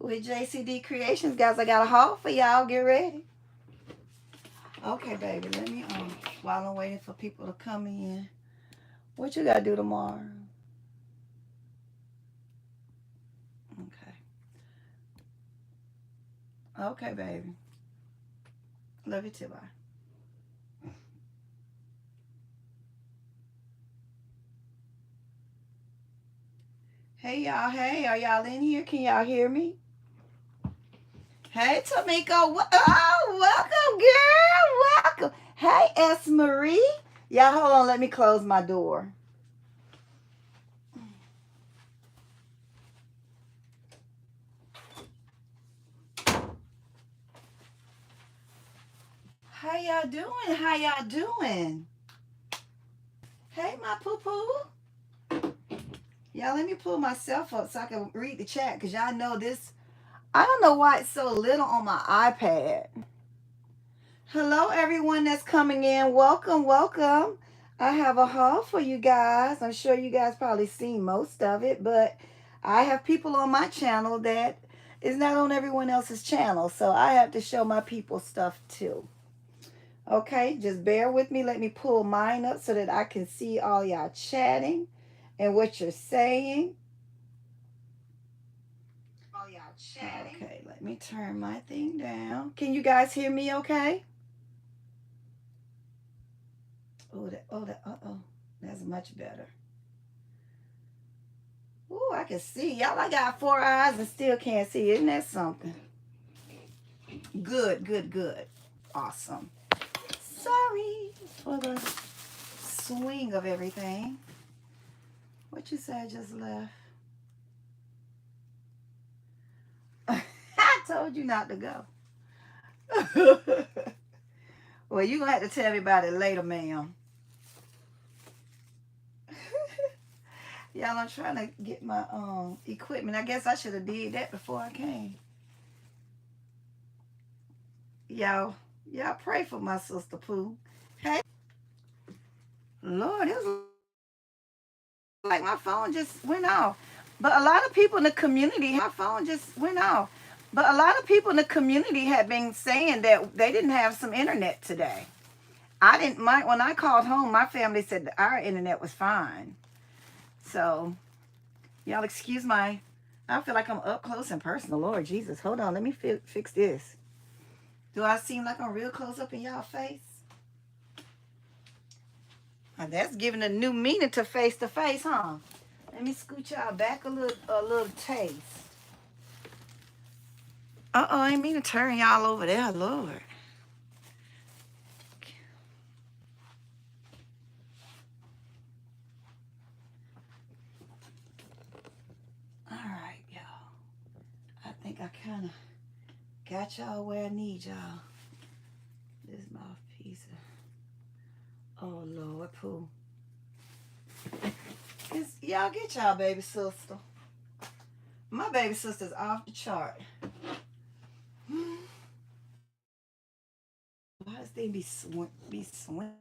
with JCD Creations. Guys, I got a haul for y'all. Get ready. Okay, baby, let me, while I'm waiting for people to come in, what you got to do tomorrow? Okay. Okay, baby. Love you too, bye. Hey, y'all. Hey, are y'all in here? Can y'all hear me? Hey, Tamiko. Oh, welcome, girl. Welcome. Hey, S. Marie. Y'all, hold on. Let me close my door. How y'all doing? How y'all doing? Hey, my poo-poo. Y'all, let me pull myself up so I can read the chat, because y'all know this. I don't know why it's so little on my iPad. Hello, everyone that's coming in. Welcome, welcome. I have a haul for you guys. I'm sure you guys probably seen most of it, but I have people on my channel that is not on everyone else's channel, so I have to show my people stuff too. Okay, just bear with me. Let me pull mine up so that I can see all y'all chatting and what you're saying. All y'all chatting. Okay, let me turn my thing down. Can you guys hear me okay? Uh-oh. That's much better. Ooh, I can see. Y'all, I got 4 eyes and still can't see. Isn't that something? Good, good, good. Awesome. Sorry for the swing of everything. What you say I just left? I told you not to go. Well, you're going to have to tell me about it later, ma'am. Y'all, I'm trying to get my equipment. I guess I should have did that before I came. Y'all pray for my sister Pooh. Hey, Lord, it was like my phone just went off. But a lot of people in the community, my phone just went off. But a lot of people in the community have been saying that they didn't have some internet today. When I called home, my family said that our internet was fine. So, y'all excuse I feel like I'm up close and personal. Lord Jesus, hold on, let me fix this. Do I seem like I'm real close up in y'all face? Now, that's giving a new meaning to face, huh? Let me scoot y'all back a little taste. I ain't mean to turn y'all over there, Lord. All right, y'all. I think I kind of got y'all where I need y'all. This mouthpiece. Oh, Lord, Pooh. Y'all get y'all baby sister. My baby sister's off the chart. Why does they be swinging?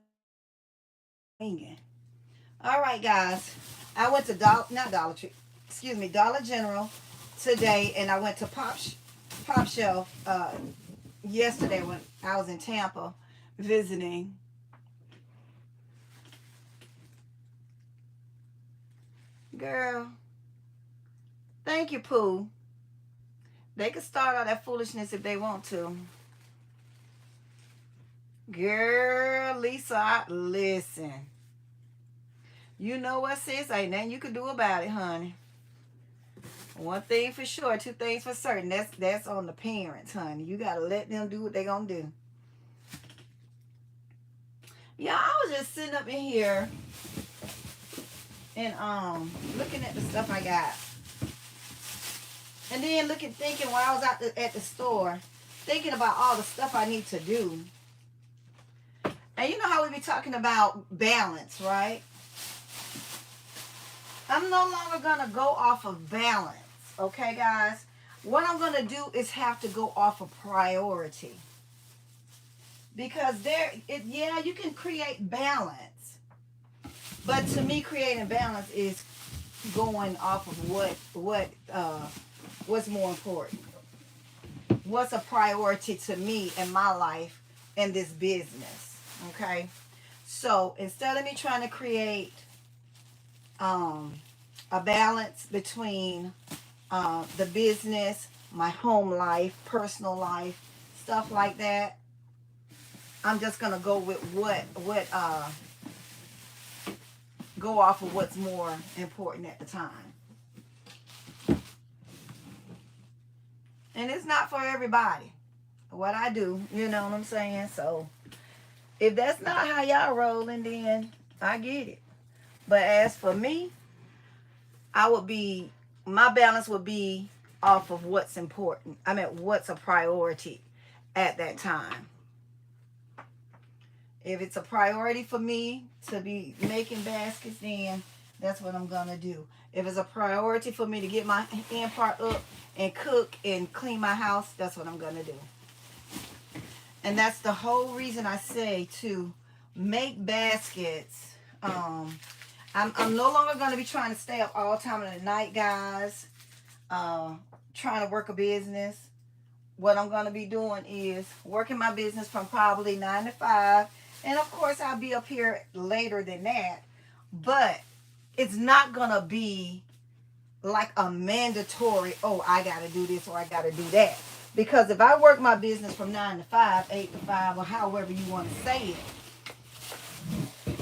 All right, guys. I went to Dollar General today, and I went to Pop Shelf yesterday when I was in Tampa visiting. Girl, thank you, Pooh. They can start all that foolishness if they want to. Girl, Lisa, listen. You know what, sis? Ain't nothing you can do about it, honey. One thing for sure, 2 things for certain. That's on the parents, honey. You gotta let them do what they gonna do. Yeah, I was just sitting up in here and looking at the stuff I got. And then thinking while I was out at the store, thinking about all the stuff I need to do. And you know how we be talking about balance, right? I'm no longer gonna go off of balance, okay, guys? What I'm gonna do is have to go off of priority. Because you can create balance. But to me, creating balance is going off of what's more important. what's a priority to me in my life in this business. Okay. So instead of me trying to create a balance between the business, my home life, personal life, stuff like that, I'm just gonna go with go off of what's more important at the time. And it's not for everybody what I do, you know what I'm saying? So if that's not how y'all rolling, then I get it. But as for me, my balance would be off of what's important. I mean, what's a priority at that time. If it's a priority for me to be making baskets, then that's what I'm going to do. If it's a priority for me to get my hand part up and cook and clean my house, that's what I'm going to do. And that's the whole reason I say to make baskets. I'm no longer going to be trying to stay up all time of the night, guys, trying to work a business. What I'm going to be doing is working my business from probably 9 to 5. And of course, I'll be up here later than that. But it's not going to be like a mandatory, oh, I got to do this or I got to do that. Because if I work my business from 9 to 5, 8 to 5, or however you want to say it,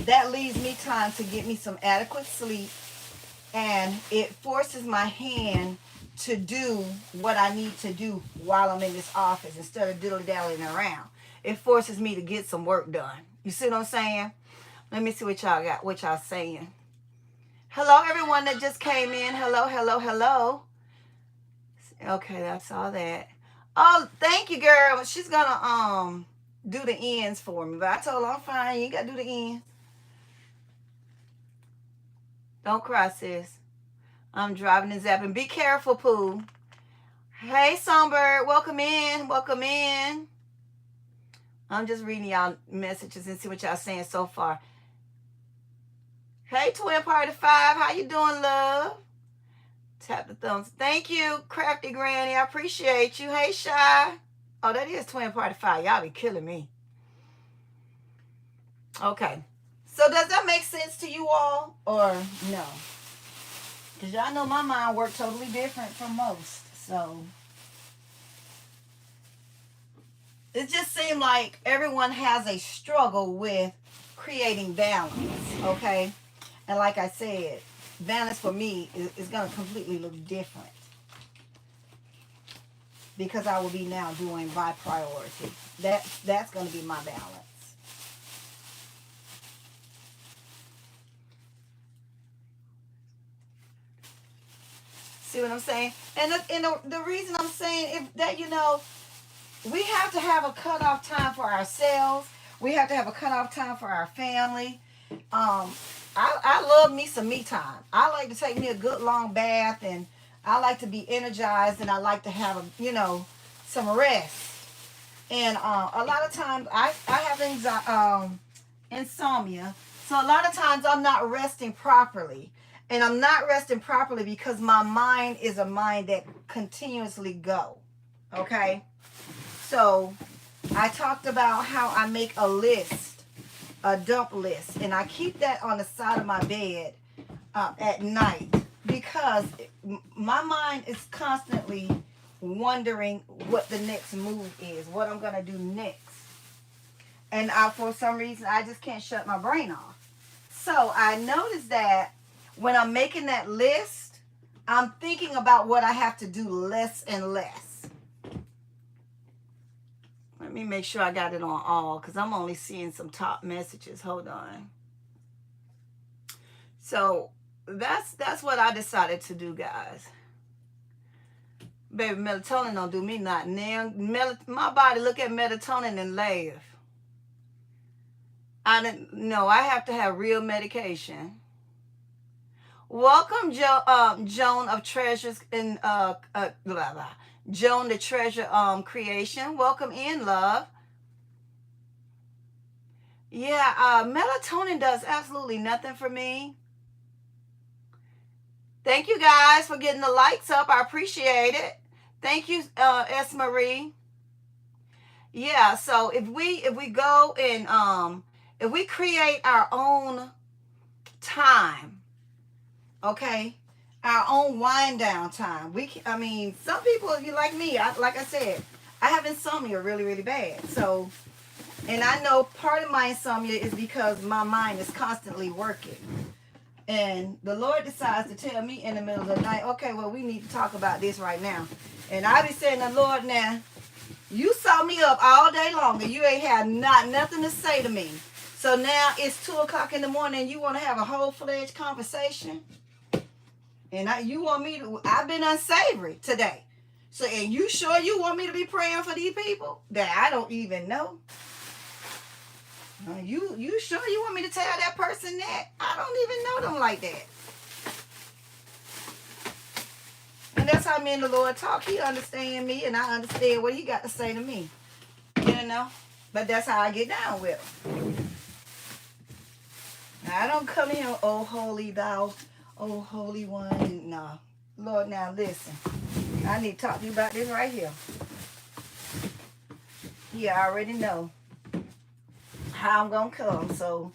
that leaves me time to get me some adequate sleep. And it forces my hand to do what I need to do while I'm in this office instead of dilly-dallying around. It forces me to get some work done. You see what I'm saying? Let me see what y'all got, what y'all saying. Hello, everyone that just came in. Hello, hello, hello. Okay, that's all that. Oh, thank you, girl. She's gonna do the ends for me. But I told her I'm fine. You ain't gotta do the ends. Don't cry, sis. I'm driving and zapping. Be careful, Pooh. Hey, Songbird. Welcome in. Welcome in. I'm just reading y'all messages and see what y'all saying so far. Hey, Twin Party 5. How you doing, love? Tap the thumbs. Thank you, Crafty Granny. I appreciate you. Hey, Shy. Oh, that is Twin Party 5. Y'all be killing me. Okay. So does that make sense to you all or no? Because y'all know my mind works totally different from most. So it just seemed like everyone has a struggle with creating balance, okay? And like I said, balance for me is going to completely look different because I will be now doing by priority. That's going to be my balance. See what I'm saying? And the reason I'm saying that, you know, we have to have a cutoff time for ourselves. We have to have a cutoff time for our family. I love me some me time. I like to take me a good long bath, and I like to be energized, and I like to have some rest. And a lot of times I have insomnia, so a lot of times I'm not resting properly. And I'm not resting properly because my mind is a mind that continuously go. Okay? So I talked about how I make a list, a dump list, and I keep that on the side of my bed at night because my mind is constantly wondering what the next move is, what I'm going to do next. And for some reason, I just can't shut my brain off. So I noticed that when I'm making that list, I'm thinking about what I have to do less and less. Let me make sure I got it on all because I'm only seeing some top messages. Hold on. So that's what I decided to do, guys. Baby, melatonin don't do me nothing. Now, my body look at melatonin and laugh. I didn't know. I have to have real medication. Welcome, Joan of Treasures and Joan the Treasure Creation. Welcome in, love. Yeah, melatonin does absolutely nothing for me. Thank you guys for getting the lights up. I appreciate it. Thank you, S. Marie. Yeah, so if we go and if we create our own time, okay, our own wind down time. I mean, some people, you like me, like I said, I have insomnia really, really bad. So, and I know part of my insomnia is because my mind is constantly working. And the Lord decides to tell me in the middle of the night, okay, well, we need to talk about this right now. And I be saying, the Lord, now, you saw me up all day long and you ain't had nothing to say to me. So now it's 2 o'clock in the morning and you want to have a whole-fledged conversation? And you want me to, I've been unsavory today. So, and you sure you want me to be praying for these people that I don't even know? You sure you want me to tell that person that? I don't even know them like that. And that's how me and the Lord talk. He understand me and I understand what he got to say to me. You know? But that's how I get down with him. Now, I don't come in, oh holy thou, oh holy one. No. Lord, now listen. I need to talk to you about this right here. You already know how I'm going to come. So,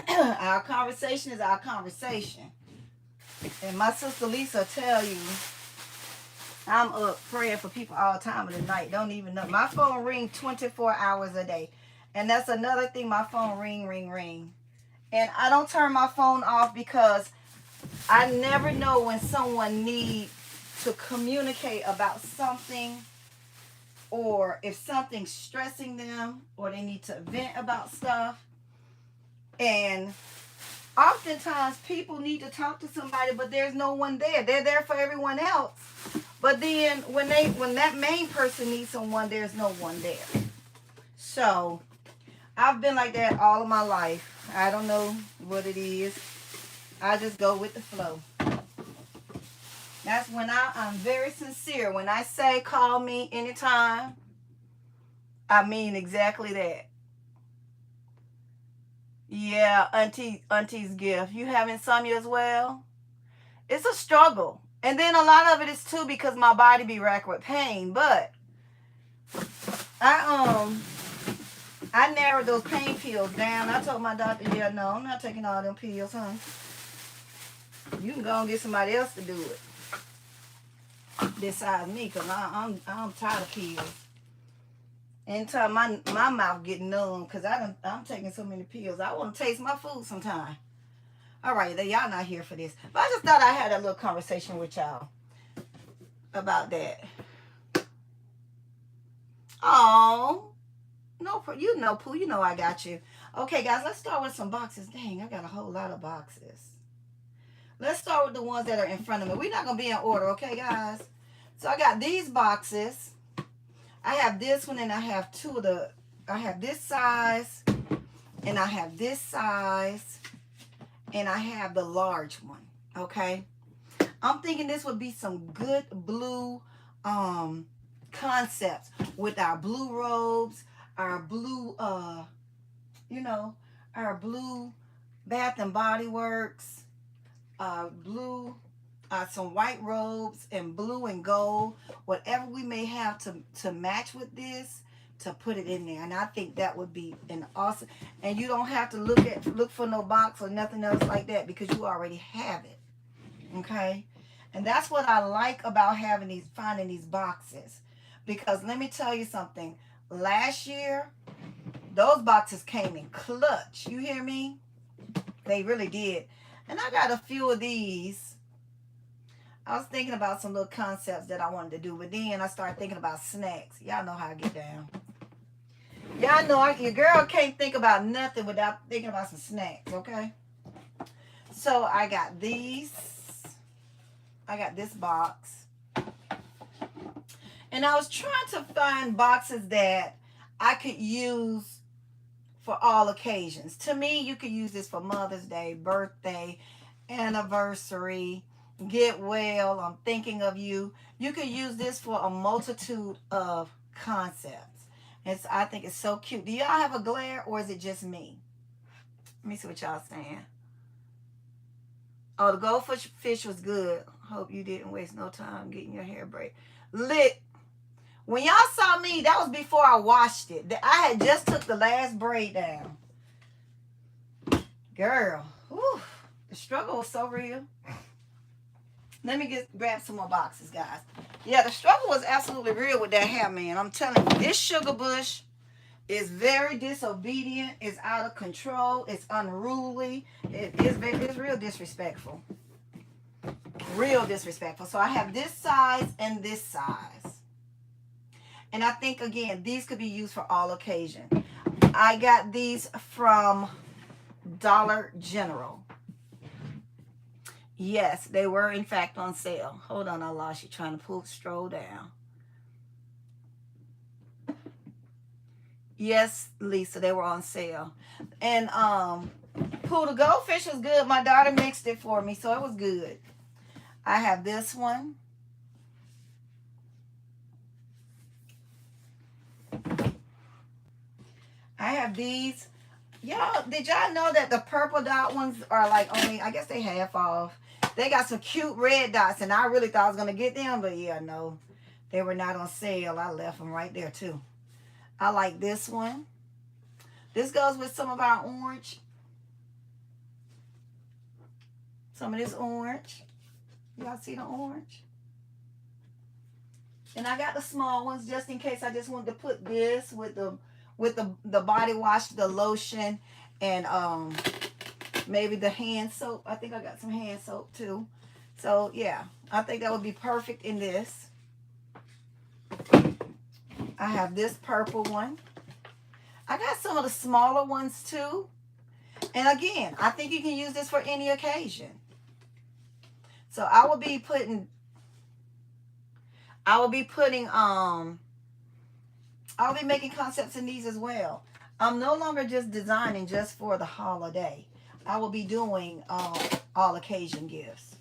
our conversation is our conversation. And my sister Lisa tell you, I'm up praying for people all time of the night. Don't even know. My phone ring 24 hours a day. And that's another thing, my phone ring. And I don't turn my phone off because I never know when someone needs to communicate about something, or if something's stressing them, or they need to vent about stuff. And oftentimes people need to talk to somebody, but there's no one there. They're there for everyone else. But then when that main person needs someone, there's no one there. So I've been like that all of my life. I don't know what it is. I just go with the flow. That's when I'm very sincere. When I say call me anytime, I mean exactly that. Yeah, auntie's gift. You have insomnia as well? It's a struggle. And then a lot of it is too because my body be racked with pain. But I narrowed those pain pills down. I told my doctor, yeah, no, I'm not taking all them pills, huh? You can go and get somebody else to do it besides me, because I'm tired of pills. Anytime my mouth get numb because I'm taking so many pills. I want to taste my food sometime. All right, y'all not here for this. But I just thought I had a little conversation with y'all about that. Oh, no, you know, Pooh, you know I got you. Okay, guys, let's start with some boxes. Dang, I got a whole lot of boxes. Let's start with the ones that are in front of me. We're not going to be in order, okay, guys? So I got these boxes. I have this one, and I have I have this size, and I have this size, and I have the large one, okay? I'm thinking this would be some good blue concepts with our blue robes, our blue, you know, our blue Bath and Body Works, blue, some white robes and blue and gold, whatever we may have to match with this, to put it in there. And I think that would be an awesome, and you don't have to look for no box or nothing else like that because you already have it. Okay? And that's what I like about finding these boxes. Because let me tell you something. Last year, those boxes came in clutch. You hear me? They really did. And I got a few of these. I was thinking about some little concepts that I wanted to do, but then I started thinking about snacks. Y'all know how I get down. Y'all know your girl can't think about nothing without thinking about some snacks, okay? So I got these. I got this box. And I was trying to find boxes that I could use for all occasions. To me, you could use this for Mother's Day, birthday, anniversary, get well, I'm thinking of you. You could use this for a multitude of concepts. I think it's so cute. Do y'all have a glare or is it just me? Let me see what y'all saying. Oh, the goldfish was good. Hope you didn't waste no time getting your hair braided. Lit. When y'all saw me, that was before I washed it. I had just took the last braid down. Girl, whew, the struggle was so real. Let me grab some more boxes, guys. Yeah, the struggle was absolutely real with that hair, man. I'm telling you, this sugar bush is very disobedient. It's out of control. It's unruly. It's real disrespectful. Real disrespectful. So I have this size and this size. And I think, again, these could be used for all occasions. I got these from Dollar General. Yes, they were, in fact, on sale. Hold on, I lost you trying to stroll down. Yes, Lisa, they were on sale. And Pooh, the goldfish was good. My daughter mixed it for me, so it was good. I have this one. I have these. Y'all, did y'all know that the purple dot ones are like only, I guess they half off. They got some cute red dots, and I really thought I was going to get them, but yeah, no. They were not on sale. I left them right there, too. I like this one. This goes with some of our orange. Some of this orange. Y'all see the orange? And I got the small ones just in case I just wanted to put this with the body wash, the lotion, and maybe the hand soap. I think I got some hand soap too. So yeah, I think that would be perfect in this. I have this purple one. I got some of the smaller ones too. And again, I think you can use this for any occasion. So I will be making concepts in these as well. I'm no longer just designing just for the holiday. I will be doing all occasion gifts,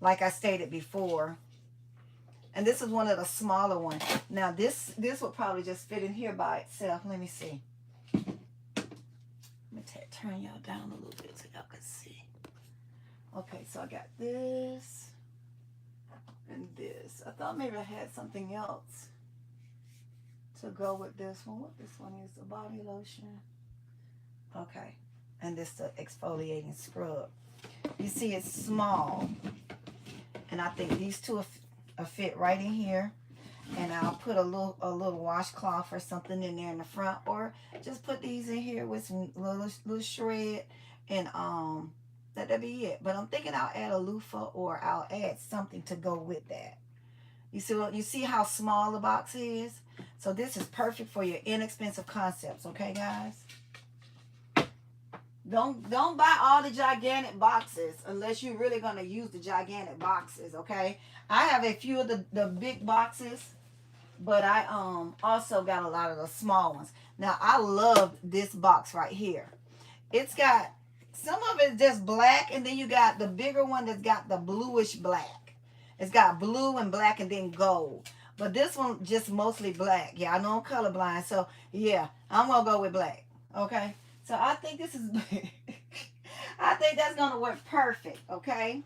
like I stated before. And this is one of the smaller ones. Now this will probably just fit in here by itself. Let me see. Let me turn y'all down a little bit so y'all can see. Okay, so I got this and this. I thought maybe I had something else to go with this one. What this one is, the body lotion. Okay, and this the exfoliating scrub. You see it's small, and I think these two will fit right in here. And I'll put a little washcloth or something in there in the front, or just put these in here with some little shred, and that'll be it. But I'm thinking I'll add a loofah, or I'll add something to go with that. You see how small the box is? So this is perfect for your inexpensive concepts, okay, guys? Don't buy all the gigantic boxes unless you're really gonna use the gigantic boxes, okay? I have a few of the big boxes, but I also got a lot of the small ones. Now I love this box right here. It's got some of it just black, and then you got the bigger one that's got the bluish black. It's got blue and black and then gold. But this one just mostly black. Yeah, I know I'm colorblind, so yeah, I'm gonna go with black. Okay, so I think this is I think that's gonna work perfect. Okay,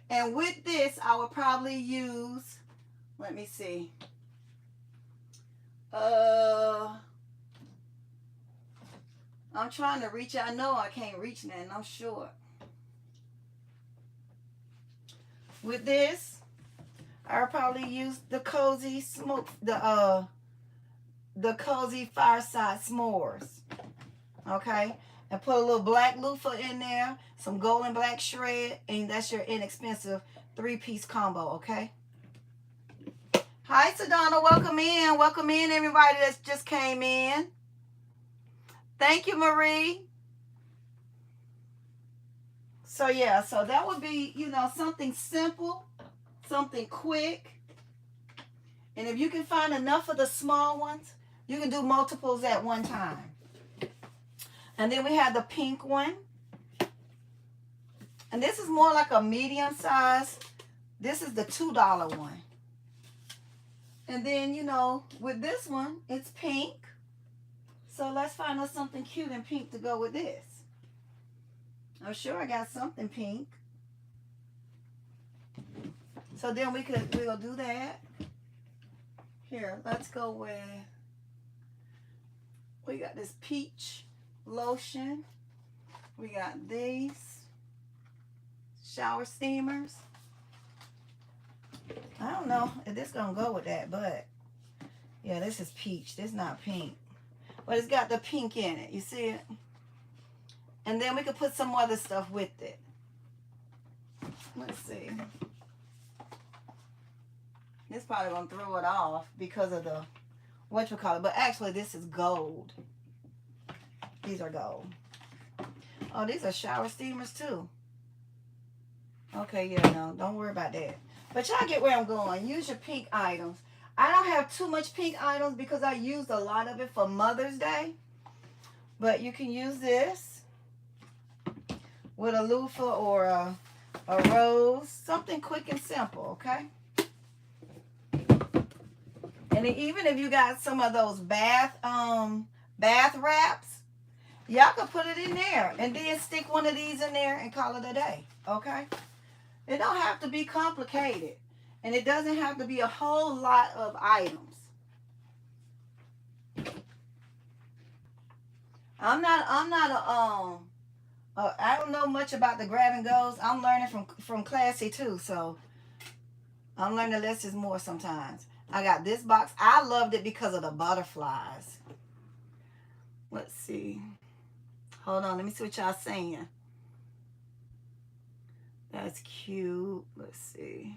and with this I would probably use, let me see, I'm trying to reach. I know I can't reach that, and I'm short. With this, I'll probably use the cozy smoke, the cozy fireside s'mores. Okay, and put a little black loofah in there, some gold and black shred, and that's your inexpensive 3-piece combo. Okay. Hi, Sedona. Welcome in. Welcome in, everybody that's just came in. Thank you, Marie. So yeah, so that would be, something simple, something quick. And if you can find enough of the small ones, you can do multiples at one time. And then we have the pink one. And this is more like a medium size. This is the $2 one. And then, with this one, it's pink. So let's find us something cute and pink to go with this. I'm sure I got something pink. So then we'll do that. Here, let's go with, we got this peach lotion. We got these shower steamers. I don't know if this gonna go with that, but yeah, this is peach. This is not pink. But it's got the pink in it. You see it? And then we could put some other stuff with it. Let's see. This probably gonna throw it off because of the whatchamacallit. But actually this is gold. These are gold. Oh, these are shower steamers too. Okay, yeah, no, don't worry about that. But y'all get where I'm going. Use your pink items. I don't have too much pink items because I used a lot of it for Mother's Day. But you can use this with a loofah or a rose. Something quick and simple, okay? And even if you got some of those bath wraps, y'all can put it in there and then stick one of these in there and call it a day, okay? It don't have to be complicated, and it doesn't have to be a whole lot of items. I don't know much about the grab and goes. I'm learning from Classy too, so I'm learning less is more sometimes. I got this box. I loved it because of the butterflies. Let's see. Hold on, let me see what y'all saying. That's cute. Let's see.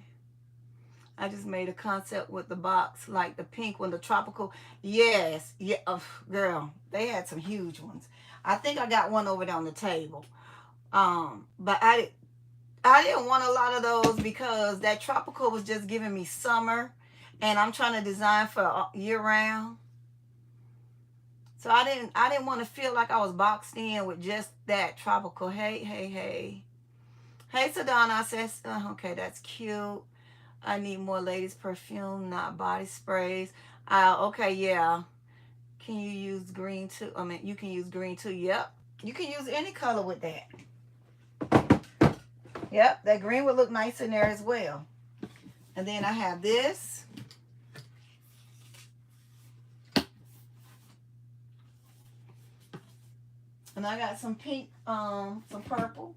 I just made a concept with the box, like the pink one, the tropical. Yes, yeah, girl, they had some huge ones. I think I got one over there on the table. But I didn't want a lot of those because that tropical was just giving me summer, and I'm trying to design for year round. So I didn't want to feel like I was boxed in with just that tropical. Hey, Sedona says, okay, that's cute. I need more ladies perfume, not body sprays. Okay, yeah. Can you use green too? I mean, you can use green too. Yep. You can use any color with that. Yep, that green would look nice in there as well. And then I have this. And I got some pink, some purple.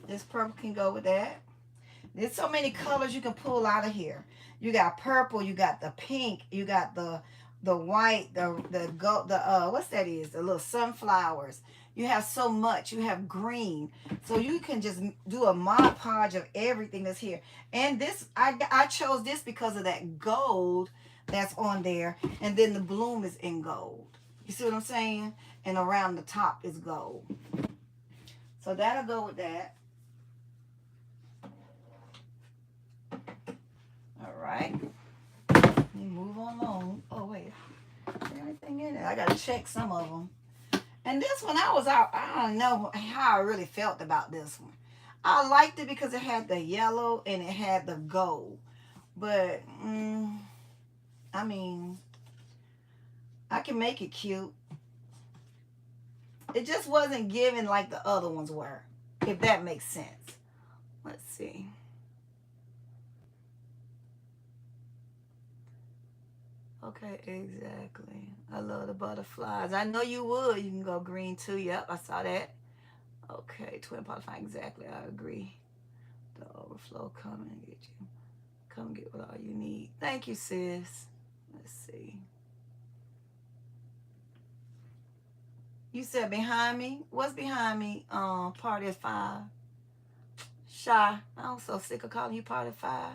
This purple can go with that. There's so many colors you can pull out of here. You got purple, you got the pink, you got the white, the gold, what's that is? The little sunflowers. You have so much. You have green. So you can just do a mod podge of everything that's here. And this, I chose this because of that gold that's on there. And then the bloom is in gold. You see what I'm saying? And around the top is gold. So that'll go with that. All right. Let me move on along. Oh, wait. Is there anything in it? I got to check some of them. And this one, I don't know how I really felt about this one. I liked it because it had the yellow and it had the gold. But, I mean, I can make it cute. It just wasn't giving like the other ones were, if that makes sense. Let's see. Okay, exactly. I love the butterflies. I know you would. You can go green too. Yep, I saw that. Okay, twin butterfly. Exactly, I agree. The overflow, come and get you. Come get what all you need. Thank you, sis. Let's see. You said behind me? What's behind me? Party of 5. Shy. I'm so sick of calling you Party of 5.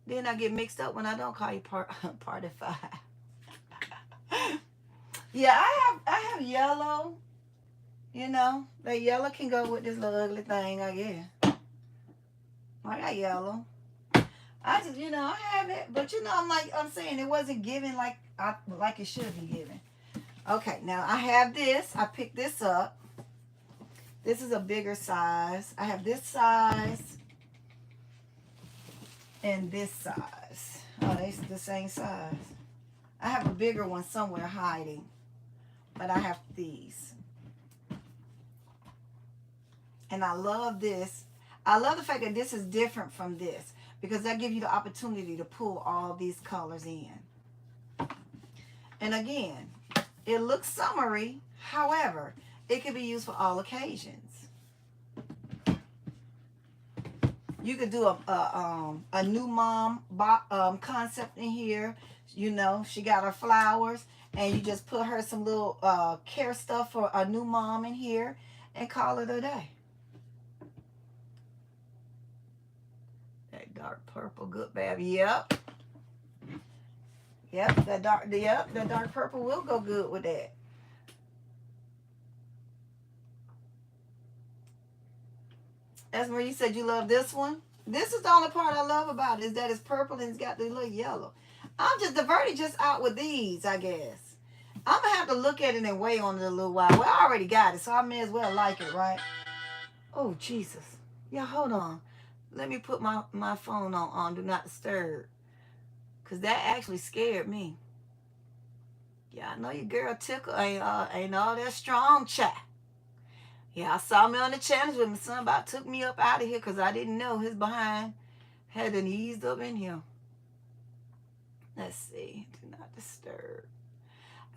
Then I get mixed up when I don't call you Party of 5. Yeah, I have yellow. You know, the yellow can go with this little ugly thing, I guess. I got yellow. I just, I have it, but I'm saying it wasn't given like it should be given. Okay, now I have this. I picked this up. This is a bigger size. I have this size and this size. Oh, they're the same size. I have a bigger one somewhere hiding, but I have these. And I love this. I love the fact that this is different from this because that gives you the opportunity to pull all these colors in. And again, it looks summery. However, it can be used for all occasions. You could do a new mom concept in here. You know, she got her flowers, and you just put her some little care stuff for a new mom in here and call it a day. That dark purple, good, baby. Yep. Yep, that dark purple will go good with that. That's where you said you love this one. This is the only part I love about it, is that it's purple and it's got the little yellow. I'm just diverted just out with these, I guess. I'm going to have to look at it and weigh on it a little while. Well, I already got it, so I may as well like it, right? Oh, Jesus. Yeah, hold on. Let me put my phone on Do Not Disturb. Because that actually scared me. Yeah, I know your girl Tickle ain't all that strong, chat. Yeah, I saw me on the challenge with my son about took me up out of here because I didn't know his behind hadn't eased up in here. Let's see. Do not disturb.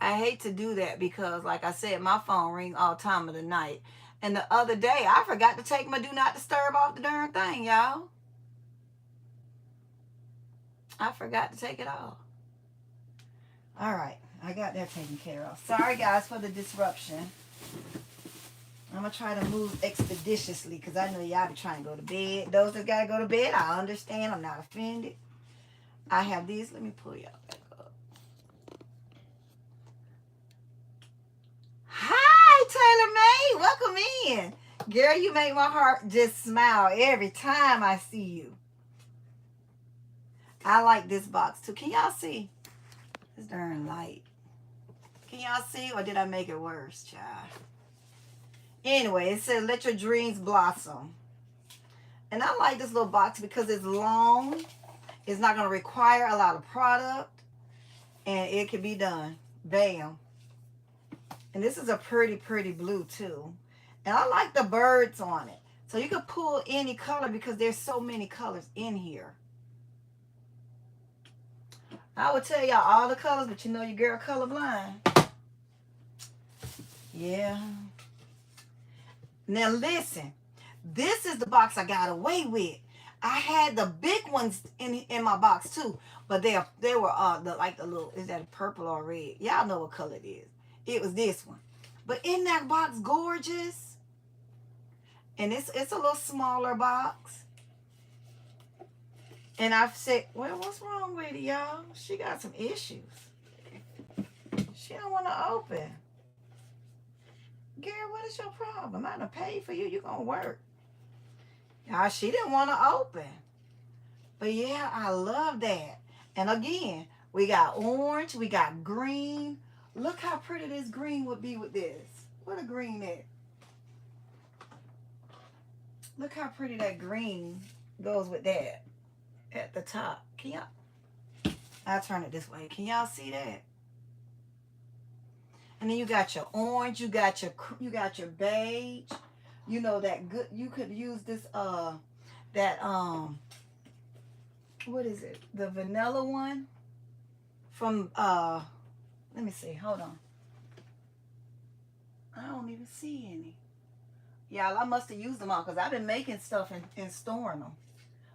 I hate to do that because, like I said, my phone ring all time of the night. And the other day, I forgot to take my do not disturb off the darn thing, y'all. I forgot to take it off. All right. I got that taken care of. Sorry, guys, for the disruption. I'm going to try to move expeditiously because I know y'all be trying to go to bed. Those that got to go to bed, I understand. I'm not offended. I have these. Let me pull y'all back up. Hi, Taylor May. Welcome in. Girl, you make my heart just smile every time I see you. I like this box, too. Can y'all see? It's darn light. Can y'all see, or did I make it worse, child? Anyway, it says, let your dreams blossom. And I like this little box because it's long. It's not going to require a lot of product. And it can be done. Bam. And this is a pretty, pretty blue, too. And I like the birds on it. So you can pull any color because there's so many colors in here. I would tell y'all all the colors, but you know your girl colorblind. Yeah. Now listen, this is the box I got away with. I had the big ones in my box too, but they were like the little, is that purple or red? Y'all know what color it is. It was this one. But in that box, gorgeous. And it's a little smaller box. And I've said, well, what's wrong with it, y'all? She got some issues. She don't want to open. Girl, what is your problem? I'm going to pay for you. You're going to work. Y'all, she didn't want to open. But yeah, I love that. And again, we got orange. We got green. Look how pretty this green would be with this. What a green is. Look how pretty that green goes with that at the top. Can y'all? I'll turn it this way. Can y'all see that? And then you got your orange, you got your beige. You know that good. You could use this what is it? The vanilla one from let me see. Hold on. I don't even see any. Y'all, I must have used them all because I've been making stuff and storing them.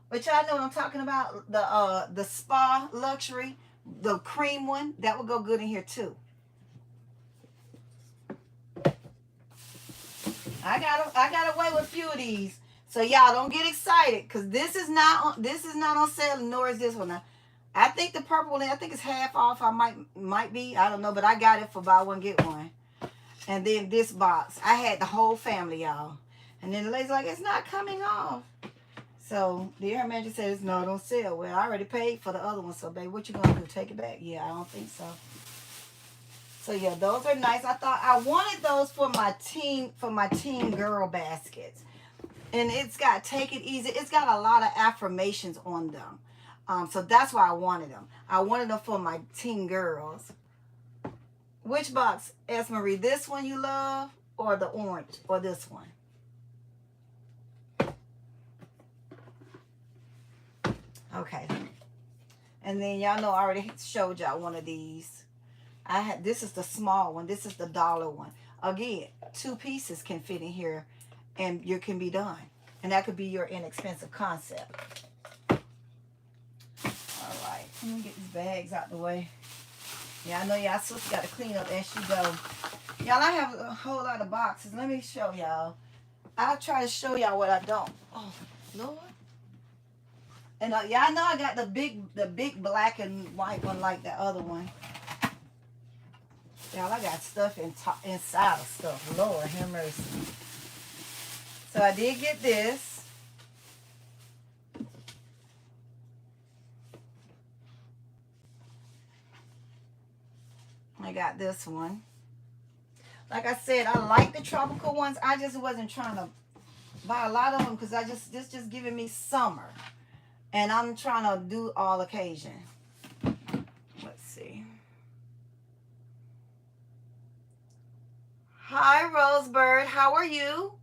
But y'all know what I'm talking about. The spa luxury, the cream one, that would go good in here too. I got away with a few of these, so y'all don't get excited because this is not on sale, nor is this one. Now, I think the purple one, I think it's half off. I might be, I don't know, but I got it for buy one get one. And then this box, I had the whole family, y'all. And then the lady's like, it's not coming off. So the air manager says, no, it don't sell. Well, I already paid for the other one, so babe, what you gonna do? Take it back? Yeah, I don't think so. So yeah, those are nice. I thought I wanted those for my teen girl baskets. And it's got take it easy. It's got a lot of affirmations on them. So that's why I wanted them. I wanted them for my teen girls. Which box, S. Marie? This one you love, or the orange, or this one? Okay. And then y'all know I already showed y'all one of these. This is the small one. This is the dollar one. Again, 2 pieces can fit in here and you can be done. And that could be your inexpensive concept. All right. Let me get these bags out the way. Yeah, I know y'all sister got to clean up as she go. Y'all, I have a whole lot of boxes. Let me show y'all. I'll try to show y'all what I don't. Oh, Lord. And y'all know I got the big black and white one like the other one. Y'all, I got stuff inside of stuff. Lord have mercy. So I did get this. I got this one. Like I said, I like the tropical ones. I just wasn't trying to buy a lot of them because this just giving me summer. And I'm trying to do all occasion. Let's see. Hi, Rosebird. How are you?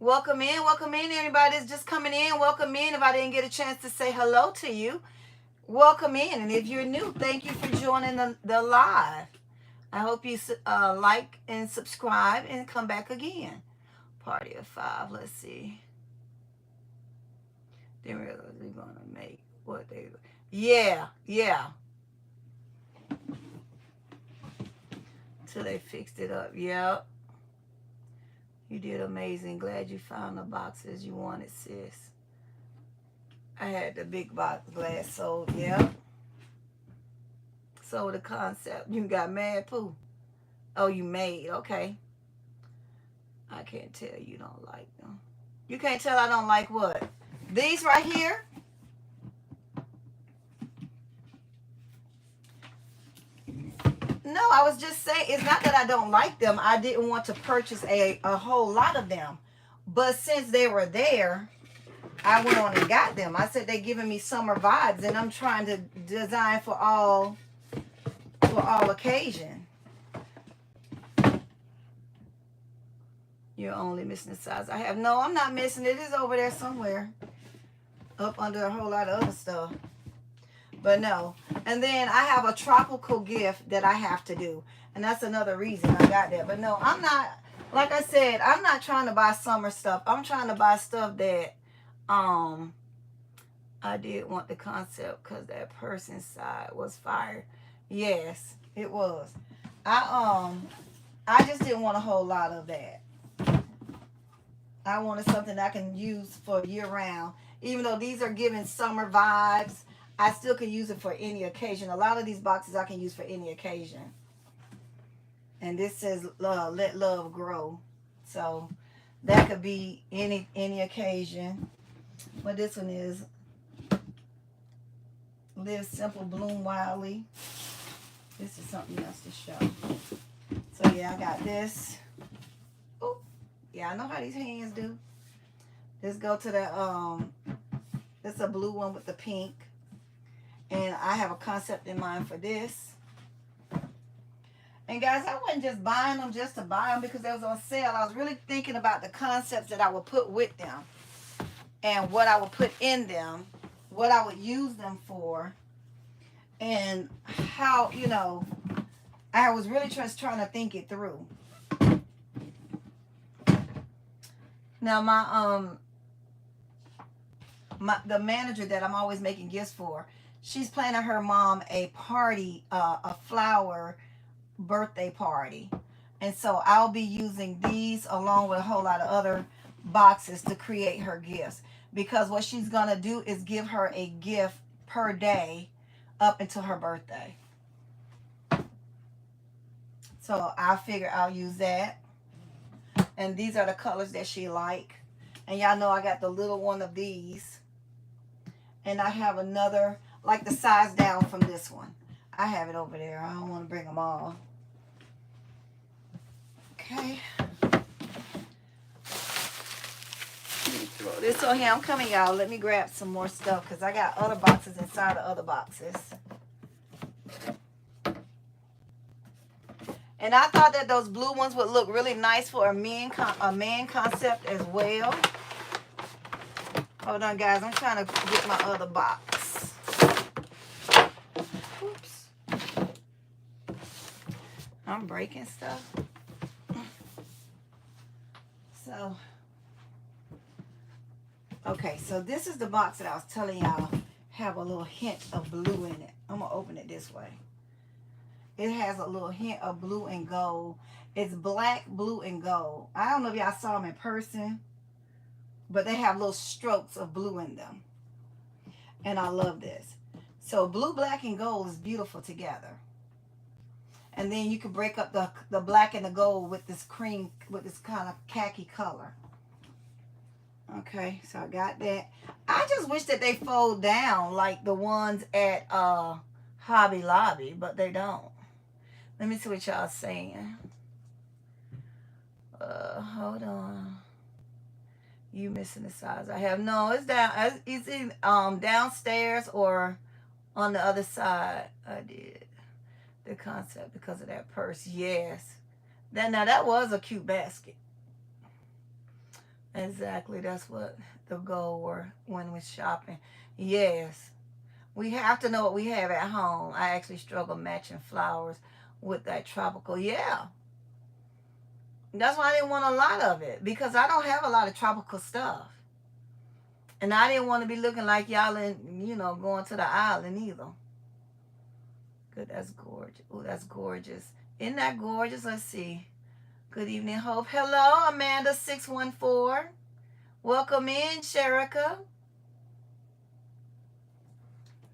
Welcome in. Welcome in, everybody that's just coming in. Welcome in. If I didn't get a chance to say hello to you, welcome in. And if you're new, thank you for joining the live. I hope you like and subscribe and come back again. Party of 5. Let's see. They're really going to make what they... Yeah. Till they fixed it up. Yep. You did amazing. Glad you found the boxes you wanted, sis. I had the big box glass sold. Yep. Sold the concept. You got mad, Pooh. Oh, you made. Okay. I can't tell you don't like them. You can't tell I don't like what? These right here. No, I was just saying, it's not that I don't like them. I didn't want to purchase a whole lot of them. But since they were there, I went on and got them. I said they're giving me summer vibes, and I'm trying to design for all occasion. You're only missing the size I have. No, I'm not missing it. It's over there somewhere. Up under a whole lot of other stuff. But no. And then I have a tropical gift that I have to do. And that's another reason I got that. But no, I'm not, like I said, I'm not trying to buy summer stuff. I'm trying to buy stuff that I did want the concept because that person's side was fire. Yes, it was. I just didn't want a whole lot of that. I wanted something I can use for year round. Even though these are giving summer vibes, I still can use it for any occasion. A lot of these boxes I can use for any occasion. And this says let love grow. So that could be any occasion. But this one is live simple, bloom wildly. This is something else to show. So yeah, I got this. Oh, yeah, I know how these hands do. Let's go to the this is a blue one with the pink. And I have a concept in mind for this. And guys, I wasn't just buying them just to buy them because they was on sale. I was really thinking about the concepts that I would put with them. And what I would put in them. What I would use them for. And how, you know, I was really just trying to think it through. Now the manager that I'm always making gifts for, she's planning her mom a party, a flower birthday party. And so I'll be using these along with a whole lot of other boxes to create her gifts. Because what she's going to do is give her a gift per day up until her birthday. So I figure I'll use that. And these are the colors that she like. And y'all know I got the little one of these. And I have another, like the size down from this one. I have it over there. I don't want to bring them all. Okay. Let me throw this on here. I'm coming, y'all. Let me grab some more stuff because I got other boxes inside of other boxes. And I thought that those blue ones would look really nice for a man concept as well. Hold on, guys. I'm trying to get my other box. Oops. I'm breaking stuff. So, okay. So this is the box that I was telling y'all have a little hint of blue in it. I'm going to open it this way. It has a little hint of blue and gold. It's black, blue, and gold. I don't know if y'all saw them in person, but they have little strokes of blue in them. And I love this. So blue, black, and gold is beautiful together. And then you can break up the black and the gold with this cream, with this kind of khaki color. Okay, so I got that. I just wish that they fold down like the ones at Hobby Lobby, but they don't. Let me see what y'all saying. Hold on. You missing the size I have. No, it's down. It's in downstairs or on the other side. I did the concept because of that purse. Yes. That was a cute basket. Exactly. That's what the goal were when we're shopping. Yes. We have to know what we have at home. I actually struggle matching flowers with that tropical. Yeah. That's why I didn't want a lot of it, because I don't have a lot of tropical stuff. And I didn't want to be looking like y'all in, going to the island either. Good, that's gorgeous. Oh, that's gorgeous. Isn't that gorgeous? Let's see. Good evening, Hope. Hello, Amanda614. Welcome in, Sherika.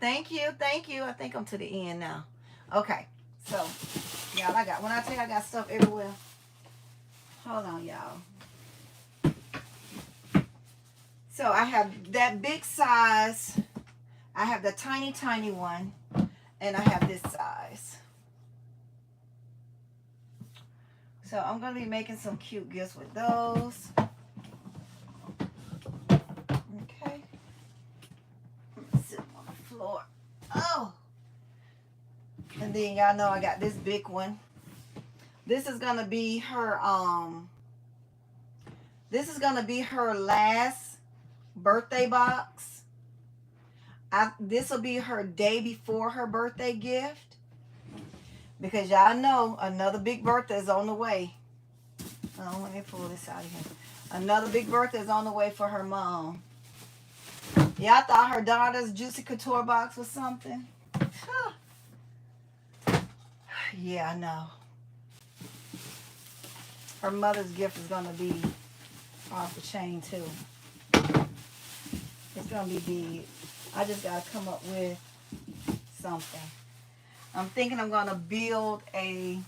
Thank you. Thank you. I think I'm to the end now. Okay. So, y'all, when I tell you I got stuff everywhere. Hold on, y'all. So I have that big size. I have the tiny, tiny one. And I have this size. So I'm going to be making some cute gifts with those. Okay. I'm sitting on the floor. Oh. And then y'all know I got this big one. This is going to be her, last birthday box. This will be her day before her birthday gift. Because y'all know another big birthday is on the way. Oh, let me pull this out of here. Another big birthday is on the way for her mom. Y'all thought her daughter's Juicy Couture box was something? Yeah, I know. Her mother's gift is going to be off the chain too. It's going to be big. I just got to come up with something. I'm thinking about building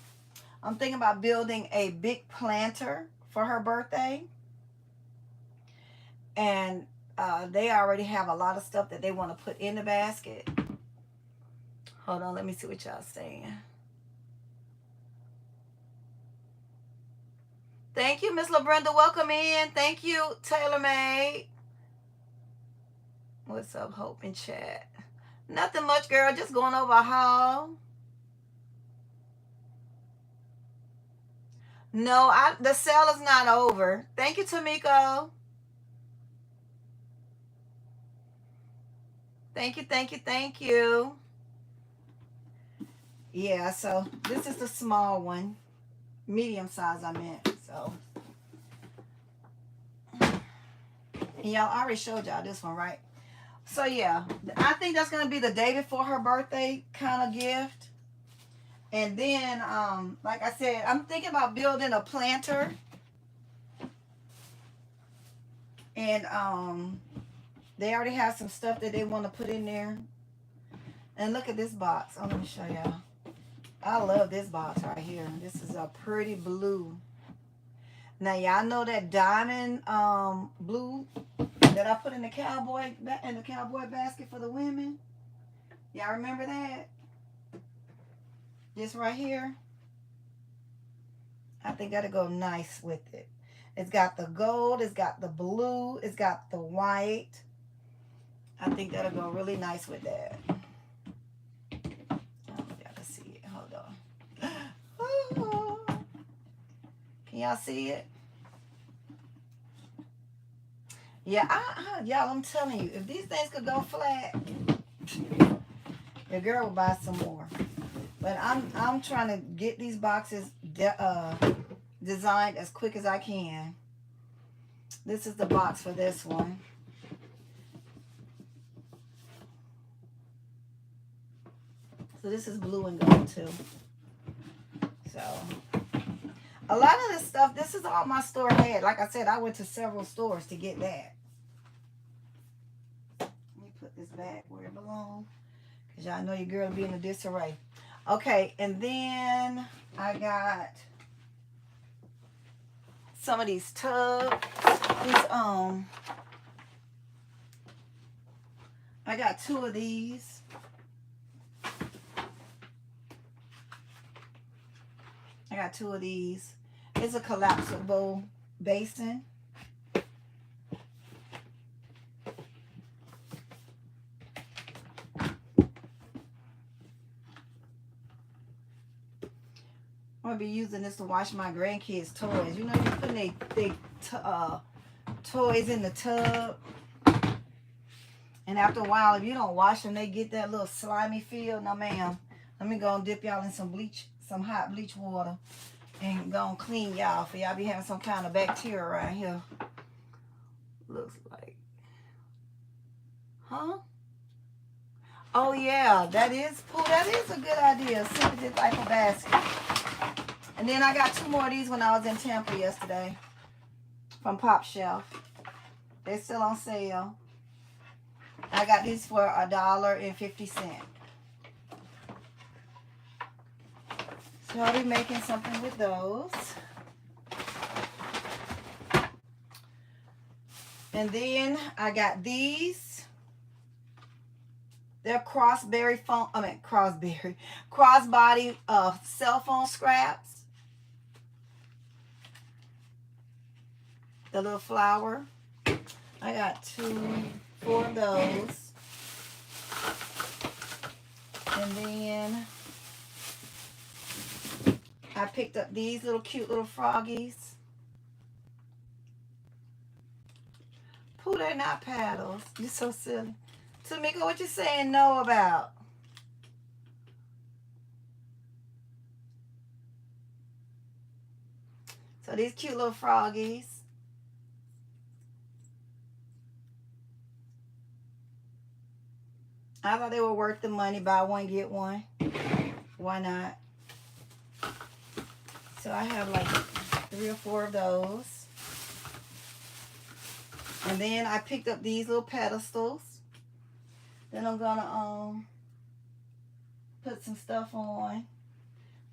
a big planter for her birthday. And they already have a lot of stuff that they want to put in the basket. Hold on, let me see what y'all saying. Thank you, Miss LaBrenda. Welcome in. Thank you, TaylorMade. What's up, Hope in chat? Nothing much, girl. Just going over a haul. No, the sale is not over. Thank you, Tamiko. Thank you, thank you, thank you. Yeah, so this is the small one. Medium size, I meant. So, y'all, I already showed y'all this one, right? So, yeah, I think that's going to be the day before her birthday kind of gift. And then, like I said, I'm thinking about building a planter. And they already have some stuff that they want to put in there. And look at this box. Oh, let me show y'all. I love this box right here. This is a pretty blue. Now, y'all know that diamond blue that I put in the cowboy basket for the women? Y'all remember that? This right here. I think that'll go nice with it. It's got the gold. It's got the blue. It's got the white. I think that'll go really nice with that. Y'all can see it. Hold on. Oh. Can y'all see it? Yeah, y'all, I'm telling you, if these things could go flat, the girl will buy some more. But I'm trying to get these boxes designed as quick as I can. This is the box for this one. So this is blue and gold too. So a lot of this stuff, this is all my store had. Like I said, I went to several stores to get that. Let me put this back where it belongs, because y'all know your girl will be in a disarray. Okay, and then I got some of these tubs. I got 2 of these. It's a collapsible basin. I'm gonna be using this to wash my grandkids' toys. You know, you putting they toys in the tub, and after a while, if you don't wash them, they get that little slimy feel. No, ma'am. Let me go and dip y'all in some hot bleach water, and go and clean y'all, for y'all be having some kind of bacteria around here. Looks like, huh? Oh yeah, that is a good idea. Simply type of basket. And then I got 2 more of these when I was in Tampa yesterday from Pop Shelf. They're still on sale. I got these for $1.50. So I'll be making something with those. And then I got these. They're crossbody cell phone scraps. The little flower. I got 4 of those. And then I picked up these little cute little froggies. Pooh, they're not paddles. You're so silly. Tamika, what you saying no about? So these cute little froggies. I thought they were worth the money. Buy one, get one. Why not? So I have like 3 or 4 of those. And then I picked up these little pedestals. Then I'm gonna put some stuff on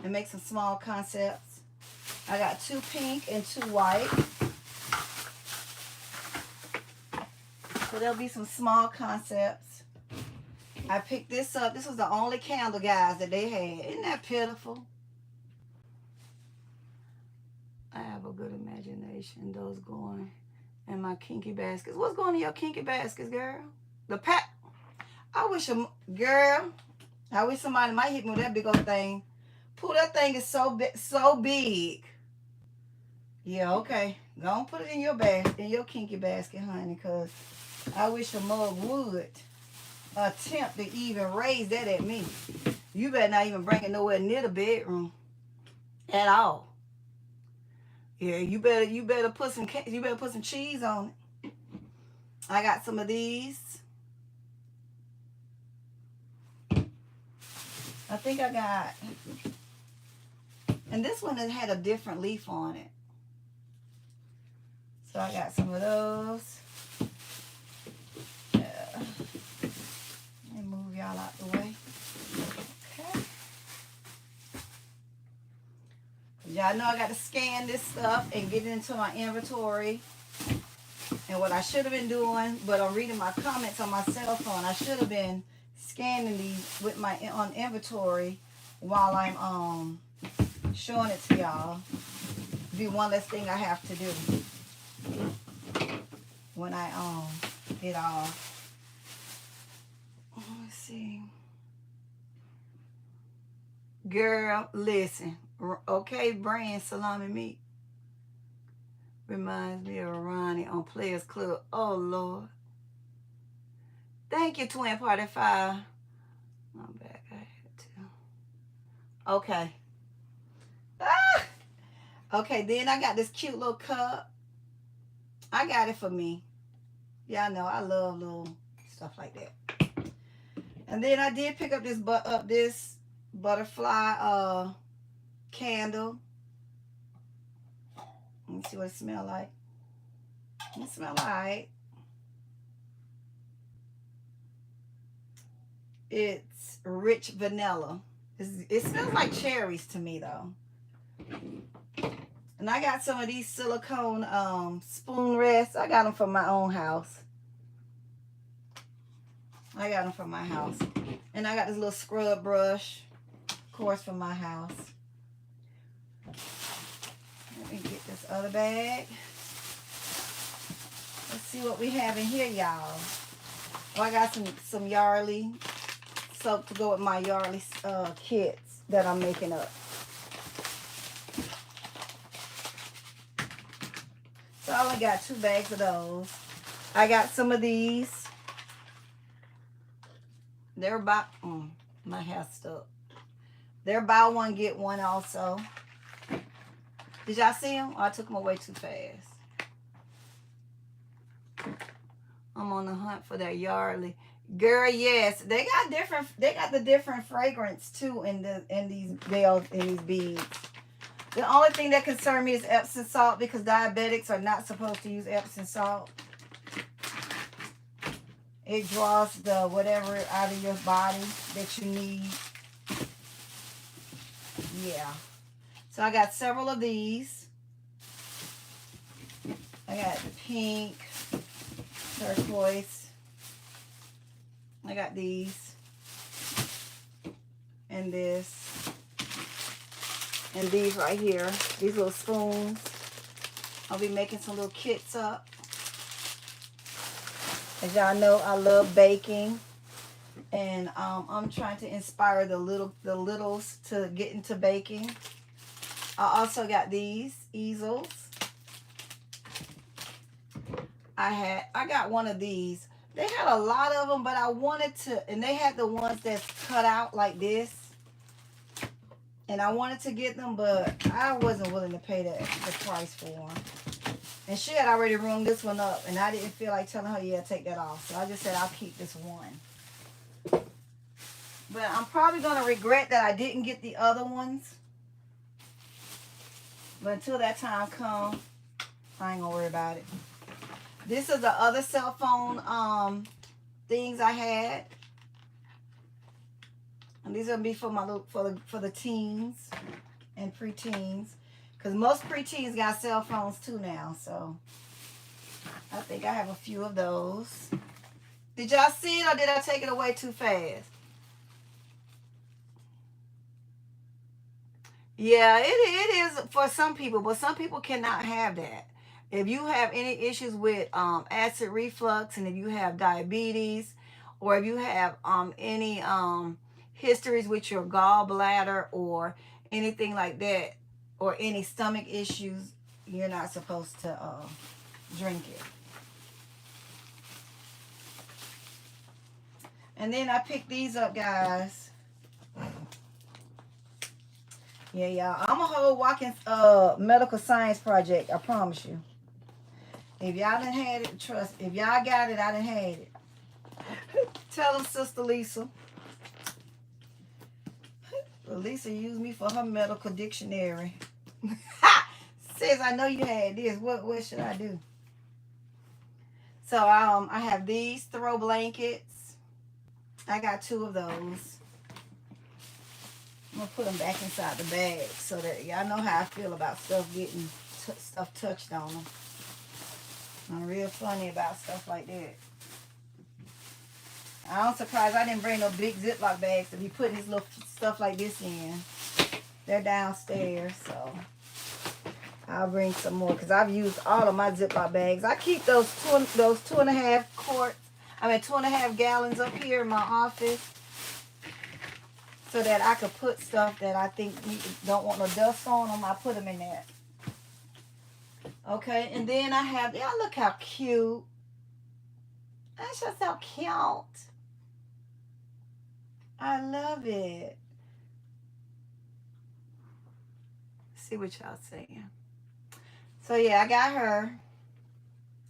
and make some small concepts. I got 2 pink and 2 white. So there'll be some small concepts. I picked this up. This was the only candle, guys, that they had. Isn't that pitiful? I have a good imagination. Those going in my kinky baskets. What's going in your kinky baskets, girl? The pack. I wish somebody might hit me with that big old thing. Pooh, that thing is so big. Yeah, okay. Go and put it in your kinky basket, honey, because I wish a mug would attempt to even raise that at me. You better not even bring it nowhere near the bedroom at all. Yeah, you better put some cheese on it. I got some of these. I think I got, and this one had a different leaf on it. So I got some of those. Let me move y'all out the way. Okay. Y'all know I got to scan this stuff and get it into my inventory. And what I should have been doing, but I'm reading my comments on my cell phone, I should have been scanning these with my inventory while I'm showing it to y'all. Be one less thing I have to do when I get off. Let's see. Girl, listen. Okay, brand salami meat. Reminds me of Ronnie on Players Club. Oh, Lord. Thank you, Twin Party 5. I'm back. I had to. Okay. Ah! Okay, then I got this cute little cup. I got it for me. Y'all know I love little stuff like that. And then I did pick up this butterfly candle. Let me see what it smells like. It smells like it's rich vanilla. It smells like cherries to me though. And I got some of these silicone spoon rests. I got them from my own house. I got them from my house. And I got this little scrub brush, of course, from my house. Let me get this other bag. Let's see what we have in here, y'all. Oh, I got some Yardley soap to go with my Yardley kits that I'm making up. So I only got 2 bags of those. I got some of these. They're about, my hair's stuck. They're buy one, get one also. Did y'all see them? Oh, I took them away too fast. I'm on the hunt for that Yardley. Girl, yes. They got the different fragrance too in these bells, in these beads. The only thing that concerns me is Epsom salt because diabetics are not supposed to use Epsom salt. It draws the whatever out of your body that you need. Yeah. So I got several of these. I got the pink, turquoise. I got these. And this. And these right here. These little spoons. I'll be making some little kits up. As y'all know, I love baking. And I'm trying to inspire the littles to get into baking. I also got these easels. I got one of these. They had a lot of them, but I wanted to, and they had the ones that's cut out like this. And I wanted to get them, but I wasn't willing to pay the price for them. And she had already rung this one up, and I didn't feel like telling her, yeah, take that off. So I just said, I'll keep this one. But I'm probably going to regret that I didn't get the other ones. But until that time comes, I ain't going to worry about it. This is the other cell phone things I had. And these are going to be for my for the teens and preteens. Because most preteens got cell phones too now. So I think I have a few of those. Did y'all see it or did I take it away too fast? Yeah, it is for some people, but some people cannot have that. If you have any issues with acid reflux, and if you have diabetes, or if you have any histories with your gallbladder or anything like that, or any stomach issues, you're not supposed to drink it. And then I picked these up, guys. Yeah, y'all. I'm a whole walking medical science project. I promise you. If y'all done had it, trust. If y'all got it, I done had it. Tell them, Sister Lisa. Lisa used me for her medical dictionary. Says, I know you had this. What should I do? So I have these throw blankets. I got 2 of those. I'm going to put them back inside the bag so that y'all know how I feel about stuff getting stuff touched on them. I'm real funny about stuff like that. I'm surprised I didn't bring no big Ziploc bags to be putting this little stuff like this in. They're downstairs, so I'll bring some more because I've used all of my Ziploc bags. I keep those 2.5 gallons up here in my office so that I could put stuff that I think don't want no dust on them. I put them in there. Okay, and then I have, y'all look how cute. That's just so cute. I love it. See what y'all saying. So yeah, I got her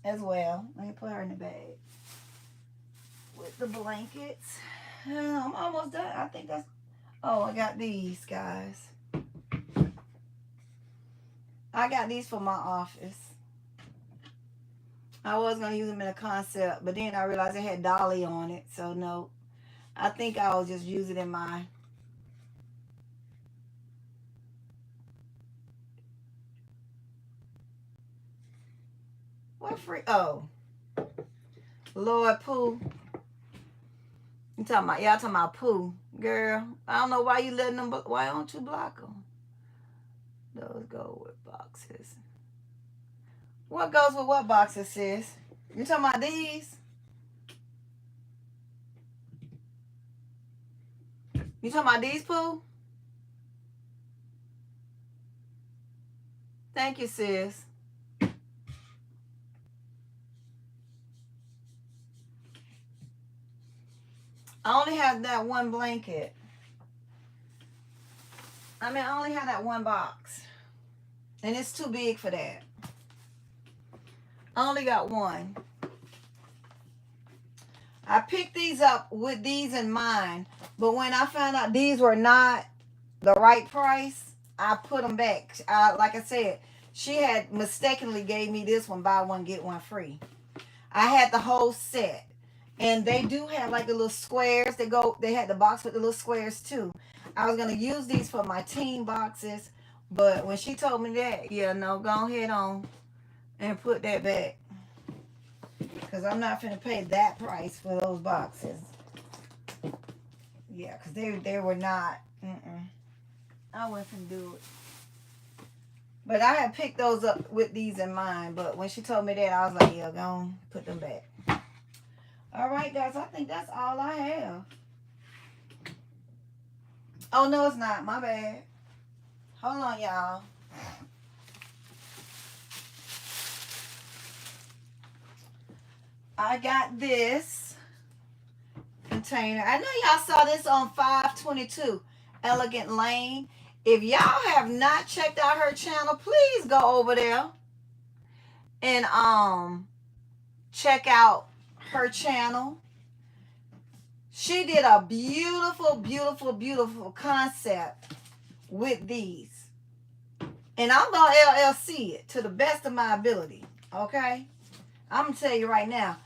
as well. Let me put her in the bag with the blankets. I'm almost done. I think that's, oh, I got these, guys. I got these for my office. I was going to use them in a concept, but then I realized it had Dolly on it. So no, I think I'll just use it in my, what free, oh, Lord Pooh. You talking about, y'all talking about Pooh. Girl, I don't know why you letting them, why don't you block them? Those go with boxes. What goes with what boxes, sis? You talking about these? You talking about these, Pooh? Thank you, sis. I only have that one blanket. I mean, I only have that one box. And it's too big for that. I only got one. I picked these up with these in mind. But when I found out these were not the right price, I put them back. Like I said, she had mistakenly gave me this one, buy one, get one free. I had the whole set. And they do have like the little squares. They had the box with the little squares too. I was going to use these for my team boxes. But when she told me that, yeah, no, go ahead on and put that back. Because I'm not finna pay that price for those boxes. Yeah, because they were not. I wasn't finna do it. But I had picked those up with these in mind. But when she told me that, I was like, yeah, go on, put them back. All right, guys, I think that's all I have. Oh, no, it's not. My bad. Hold on, y'all. I got this container. I know y'all saw this on 522 Elegant Lane. If y'all have not checked out her channel, please go over there and check out her channel. She did a beautiful, beautiful, beautiful concept with these. And I'm going to LLC it to the best of my ability. Okay? I'm going to tell you right now.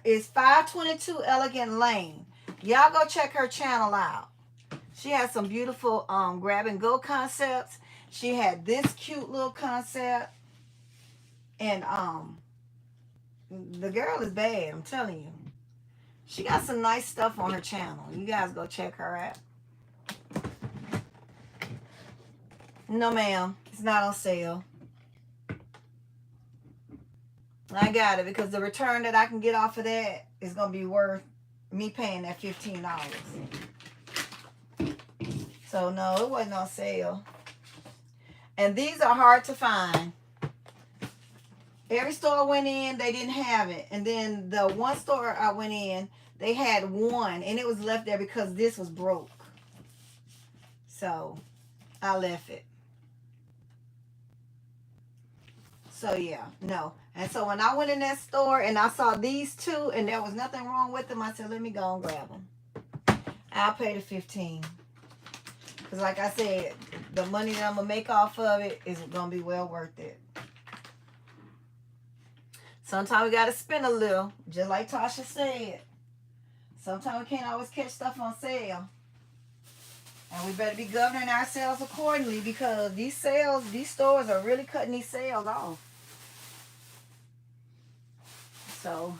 It's 522 Elegant Lane. Y'all go check her channel out. She has some beautiful grab and go concepts. She had this cute little concept. And the girl is bad, I'm telling you. She got some nice stuff on her channel. You guys go check her out. No, ma'am. It's not on sale. I got it because the return that I can get off of that is going to be worth me paying that $15. So, no, it wasn't on sale. And these are hard to find. Every store I went in, they didn't have it. And then the one store I went in, they had one. And it was left there because this was broke. So, I left it. So, yeah, no. And so, when I went in that store and I saw these two and there was nothing wrong with them, I said, let me go and grab them. I'll pay the $15. Because, like I said, the money that I'm going to make off of it is going to be well worth it. Sometimes we got to spend a little, just like Tasha said. Sometimes we can't always catch stuff on sale. And we better be governing ourselves accordingly because these stores are really cutting these sales off. So,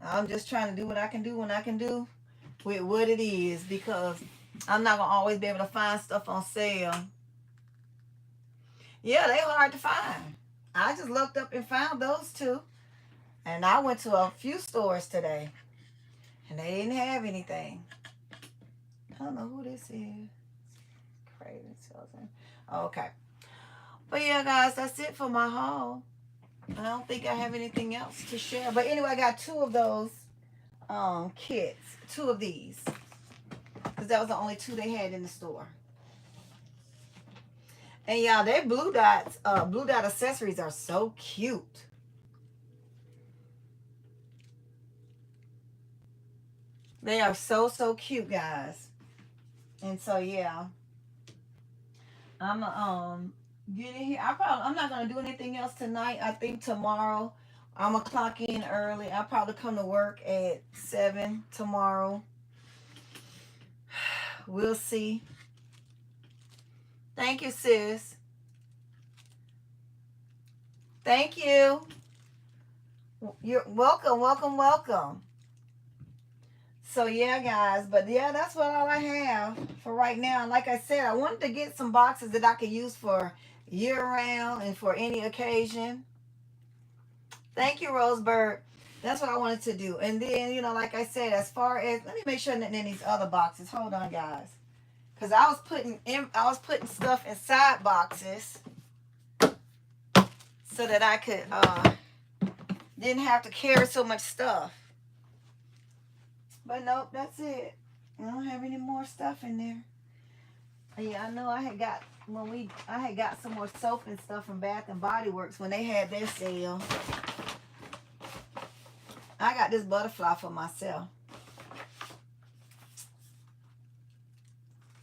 I'm just trying to do what I can do when I can do with what it is because I'm not going to always be able to find stuff on sale. Yeah, they're hard to find. I just looked up and found those two. And I went to a few stores today. And they didn't have anything. I don't know who this is. Craven Salesman. Okay. But yeah, guys, that's it for my haul. I don't think I have anything else to share. But anyway, I got 2 of those kits. 2 of these. Because that was the only 2 they had in the store. And y'all, their blue dot accessories are so cute. They are so cute, guys. And so yeah, I'm get in here. I'm not gonna do anything else tonight. I think tomorrow I'm gonna clock in early. I'll probably come to work at 7 tomorrow. We'll see. Thank you, sis. Thank you. You're welcome, welcome, welcome. So yeah, guys, but yeah, that's what all I have for right now. And like I said, I wanted to get some boxes that I could use for year round and for any occasion. Thank you, Rosebird. That's what I wanted to do. And then, you know, like I said, as far as, let me make sure nothing in these other boxes. Hold on, guys. Because I was putting stuff inside boxes so that I could didn't have to carry so much stuff. But nope, that's it. I don't have any more stuff in there. Yeah, I know I had got some more soap and stuff from Bath and Body Works when they had their sale. I got this butterfly for myself.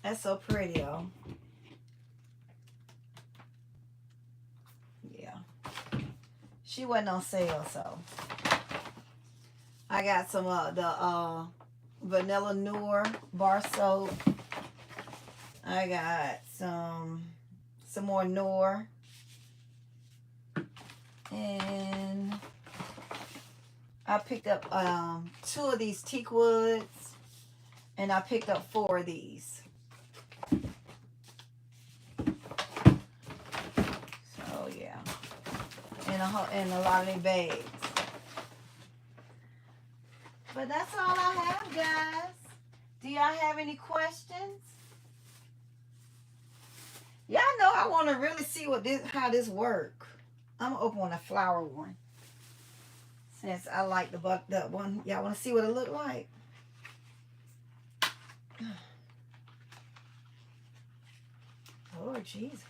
That's so pretty, though. Yeah. She wasn't on sale, so. I got some the Vanilla Noor bar soap. I got some more Noor. And I picked up 2 of these teak woods. And I picked up 4 of these. So yeah. And a lot of their bags. But that's all I have, guys. Do y'all have any questions? Y'all know I want to really see how this work. I'm gonna open a flower one since I like the one. Y'all want to see what it look like? Lord Jesus,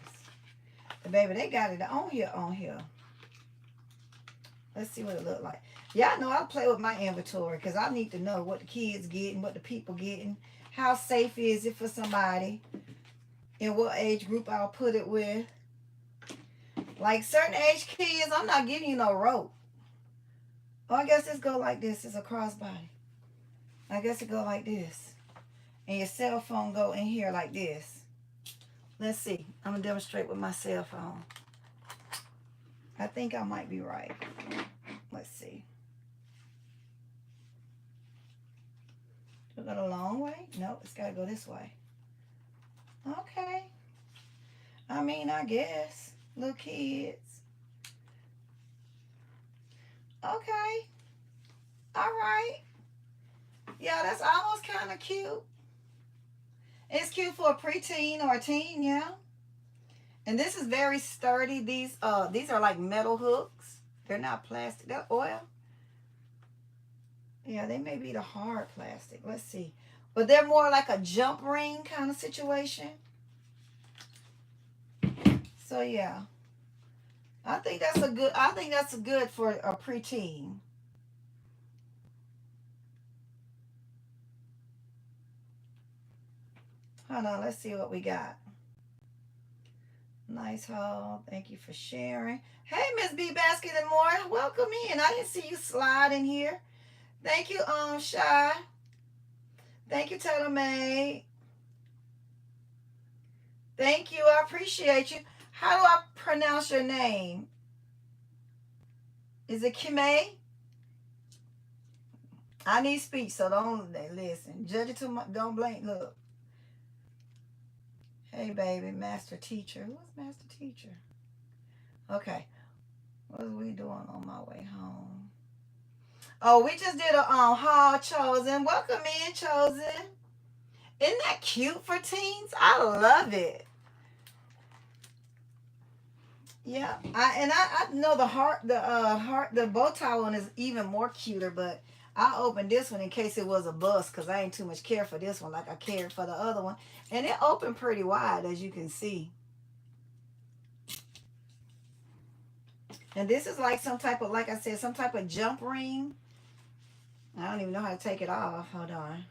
baby, they got it on here. Let's see what it look like. Y'all know I play with my inventory because I need to know what the kids getting, what the people getting, how safe is it for somebody, and what age group I'll put it with. Like certain age kids, I'm not giving you no rope. Oh, I guess this go like this. It's a crossbody. I guess it go like this. And your cell phone go in here like this. Let's see. I'm going to demonstrate with my cell phone. I think I might be right. Let's see. Do it go a long way? No, it's got to go this way. Okay. I mean, I guess. Little kids. Okay. All right. Yeah, that's almost kind of cute. It's cute for a preteen or a teen, yeah. And this is very sturdy. These are like metal hooks. They're not plastic. They're oil. Yeah, they may be the hard plastic. Let's see. But they're more like a jump ring kind of situation. So yeah. I think that's good for a preteen. Hold on, let's see what we got. Nice haul. Thank you for sharing. Hey, Miss B Basket and More. Welcome in. I didn't see you slide in here. Thank you, Shy. Thank you, Taylor May. Thank you. I appreciate you. How do I pronounce your name? Is it Kime? I need speech, so don't listen. Judge it to my, don't blame. Look. Hey, baby, master teacher. Who's master teacher? Okay. What are we doing on my way home? Oh, we just did a haul, Chosen. Welcome in, Chosen. Isn't that cute for teens? I love it. Yeah, I know the bow tie one is even more cuter, but I opened this one in case it was a bust because I ain't too much care for this one like I cared for the other one, and it opened pretty wide as you can see. And this is like some type of, like I said, some type of jump ring. I don't even know how to take it off. Hold on.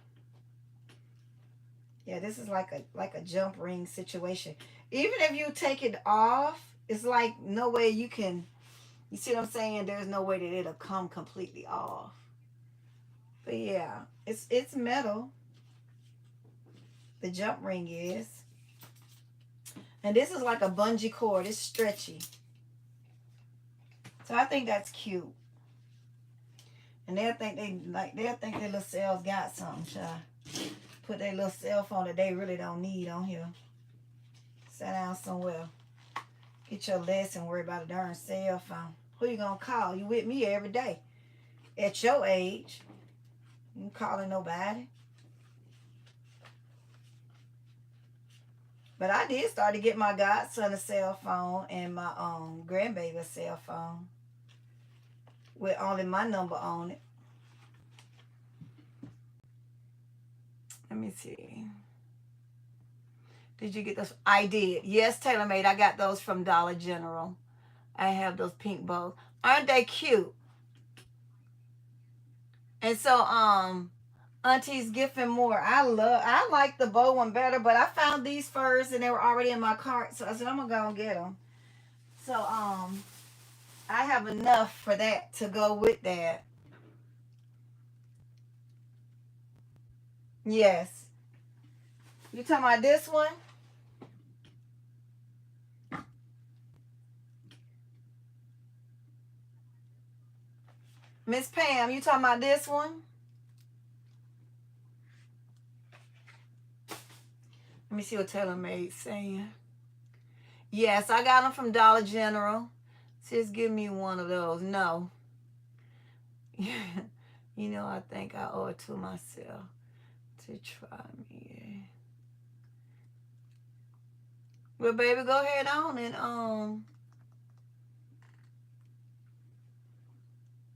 Yeah, this is like a jump ring situation. Even if you take it off, it's like no way you can. You see what I'm saying? There's no way that it'll come completely off. But yeah, it's metal. The jump ring is. And this is like a bungee cord. It's stretchy. So I think that's cute. And they'll think their little selves got something, child. Put their little cell phone that they really don't need on here. Sit down somewhere. Get your lesson, worry about a darn cell phone. Who you gonna call? You with me every day. At your age, you ain't calling nobody. But I did start to get my godson a cell phone and my grandbaby a cell phone with only my number on it. Let me see. Did you get those? I did. Yes, TaylorMade. I got those from Dollar General. I have those pink bows. Aren't they cute? And so, Auntie's gifting more. I like the bow one better, but I found these first and they were already in my cart. So I said, I'm going to go and get them. So, I have enough for that to go with that. Yes. You talking about this one? Miss Pam, you talking about this one? Let me see what TaylorMade's saying. Yes, I got them from Dollar General. Just give me one of those. No. You know, I think I owe it to myself to try me. Well, baby, go ahead on and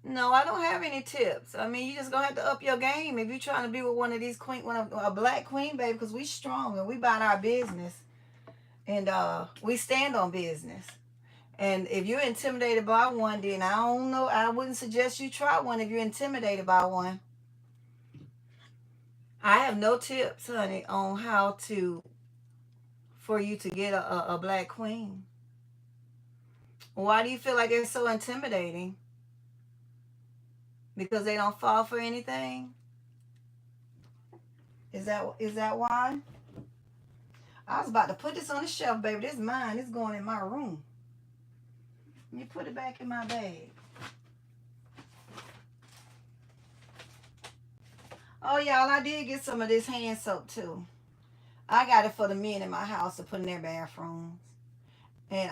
no, I don't have any tips. I mean, you just gonna have to up your game if you're trying to be with one of these a black queen, baby, because we strong and we about our business, and we stand on business. And if you're intimidated by one, then I don't know. I wouldn't suggest you try one if you're intimidated by one. I have no tips, honey, on how for you to get a black queen. Why do you feel like they're so intimidating? Because they don't fall for anything? Is that why? I was about to put this on the shelf, baby. This is mine. It's going in my room. Let me put it back in my bag. Oh, y'all, I did get some of this hand soap, too. I got it for the men in my house to put in their bathrooms. And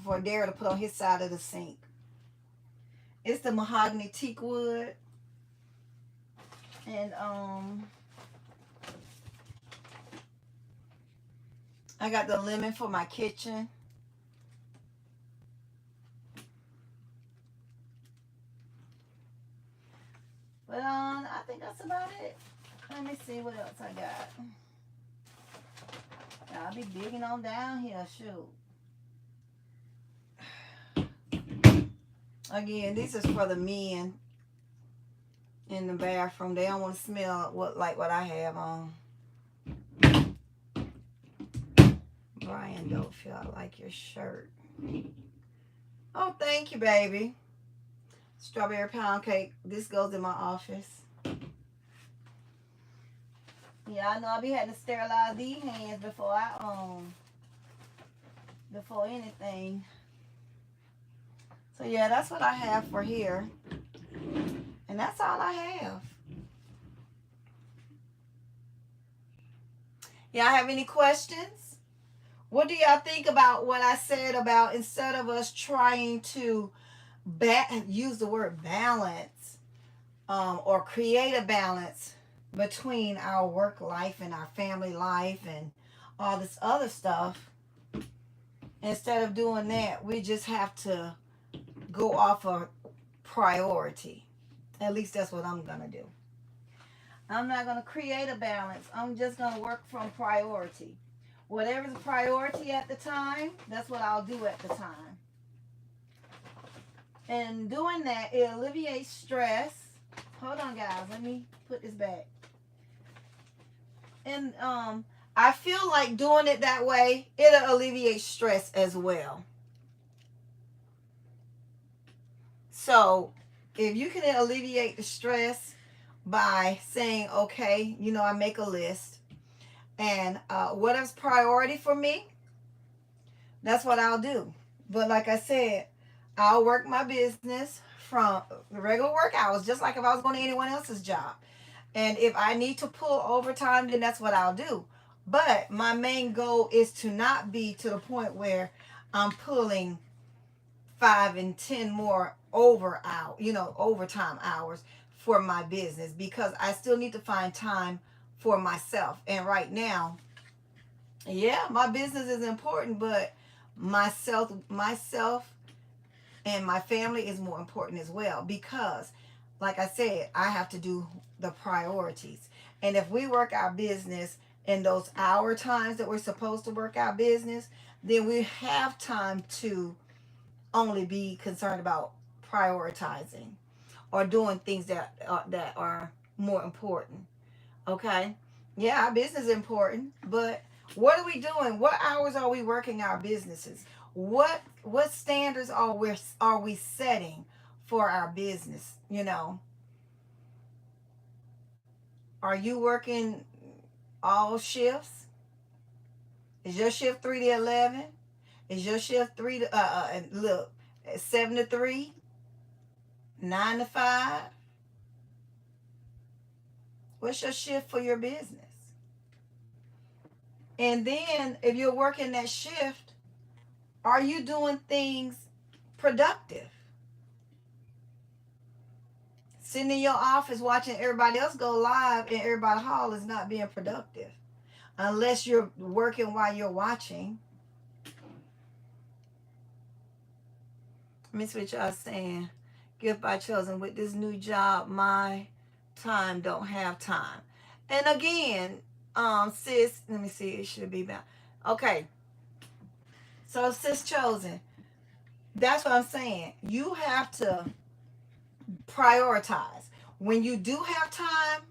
for Darryl to put on his side of the sink. It's the mahogany teak wood. And I got the lemon for my kitchen. But I think that's about it. Let me see what else I got. I'll be digging on down here, shoot. Again, this is for the men in the bathroom. They don't want to smell what I have on. Brian, don't feel I like your shirt. Oh, thank you, baby. Strawberry pound cake. This goes in my office. Yeah, I know I'll be having to sterilize these hands before anything. So yeah, that's what I have for here. And that's all I have. Y'all have any questions? What do y'all think about what I said about instead of us trying to use the word balance or create a balance between our work life and our family life and all this other stuff, Instead of doing that, we just have to go off of priority. At least that's what I'm going to do. I'm not going to create a balance. I'm just going to work from priority. Whatever's a priority at the time, that's what I'll do at the time. And doing that, it alleviates stress. Hold on, guys. Let me put this back. And I feel like doing it that way, it'll alleviate stress as well. So if you can alleviate the stress by saying, okay, you know, I make a list, and whatever's priority for me, that's what I'll do. But like I said, I'll work my business from regular work hours, just like if I was going to anyone else's job. And if I need to pull overtime, then that's what I'll do. But my main goal is to not be to the point where I'm pulling 5 and 10 more overtime hours for my business, because I still need to find time for myself. And right now, yeah, my business is important, but myself and my family is more important as well, because like I said, I have to do the priorities. And if we work our business in those hour times that we're supposed to work our business, then we have time to only be concerned about prioritizing or doing things that are more important. Okay, yeah, our business is important, but what are we doing? What hours are we working our businesses? What standards are we setting for our business? You know, are you working all shifts? Is your shift 3 to 11? Is your shift 7 to 3, 9 to 5? What's your shift for your business? And then if you're working that shift, are you doing things productive? Sitting in your office watching everybody else go live in everybody hall is not being productive. Unless you're working while you're watching. Let me see what y'all saying. Gift by chosen. With this new job, my time don't have time. And again, sis, let me see, it should be about. Okay. So sis chosen. That's what I'm saying. You have to prioritize. When you do have time,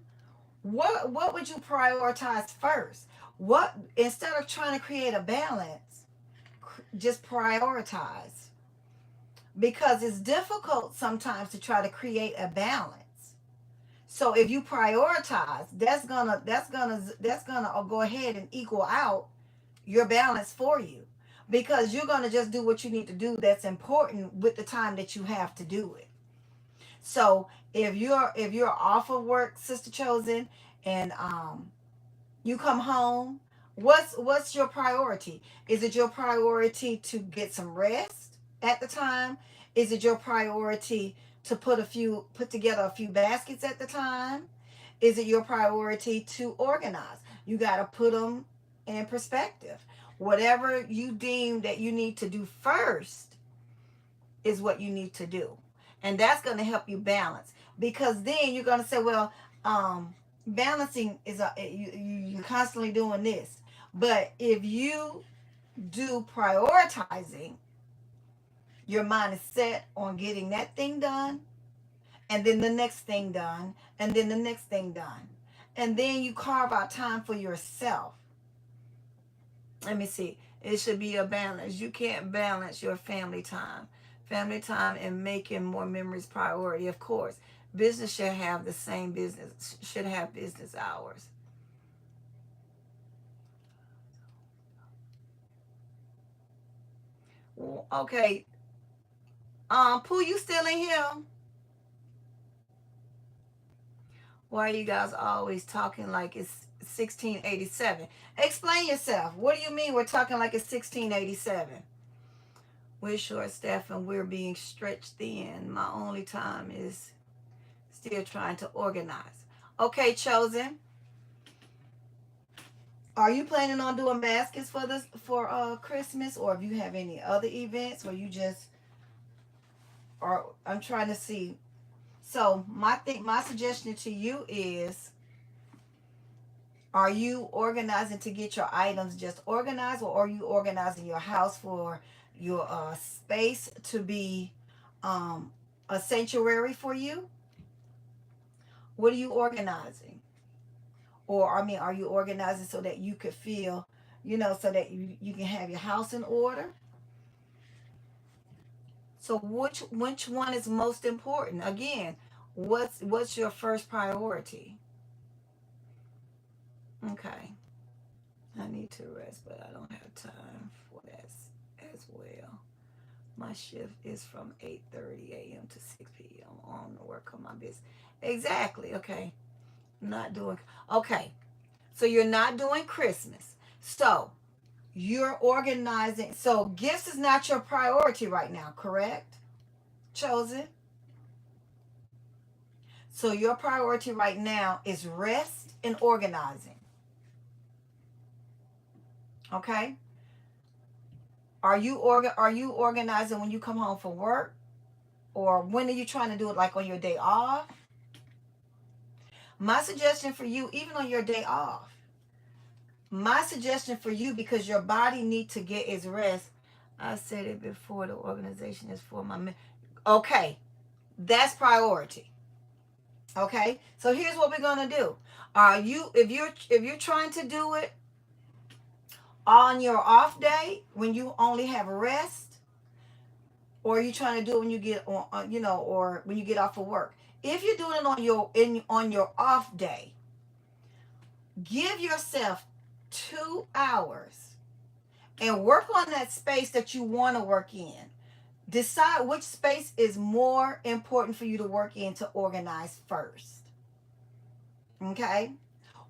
what would you prioritize first? What, instead of trying to create a balance, just prioritize. Because it's difficult sometimes to try to create a balance. So if you prioritize, that's gonna go ahead and equal out your balance for you, because you're gonna just do what you need to do that's important with the time that you have to do it. So if you're off of work, Sister Chosen, and you come home, what's your priority? Is it your priority to get some rest at the time? Is it your priority to put together a few baskets at the time? Is it your priority to organize? You got to put them in perspective. Whatever you deem that you need to do first is what you need to do. And that's going to help you balance, because then you're going to say, well, balancing is you're constantly doing this. But if you do prioritizing, your mind is set on getting that thing done, and then the next thing done, and then the next thing done. And then you carve out time for yourself. Let me see. It should be a balance. You can't balance your family time. Family time and making more memories priority, of course. Business should have the same business, should have business hours. Okay. Pooh, you still in here? Why are you guys always talking like it's 1687? Explain yourself. What do you mean we're talking like it's 1687? We're short staffed and we're being stretched thin. My only time is still trying to organize. Okay, chosen. Are you planning on doing baskets for this for Christmas, or if you have any other events, or you just or I'm trying to see. So my suggestion to you is, are you organizing to get your items just organized, or are you organizing your house for your space to be um, a sanctuary for you? What are you organizing? Or I mean, are you organizing so that you could feel, so that you can have your house in order? So which one is most important? Again, what's your first priority? Okay. I need to rest, but I don't have time for that as well. My shift is from 8:30 a.m. to 6 p.m. on the work on my business. Exactly. Okay. Not doing. Okay. So you're not doing Christmas. So you're organizing. So gifts is not your priority right now, correct? Chosen. So your priority right now is rest and organizing. Okay? Are you organizing when you come home from work? Or when are you trying to do it, like on your day off? My suggestion for you, even on your day off, my suggestion for you, because your body needs to get its rest. I said it before, the organization is for my men. Okay, that's priority. Okay, so here's what we're gonna do. If you're trying to do it on your off day when you only have rest, or are you trying to do it when you get on, or when you get off of work? If you're doing it on your off day, give yourself 2 hours and work on that space that you want to work in. Decide which space is more important for you to work in, to organize first. Okay?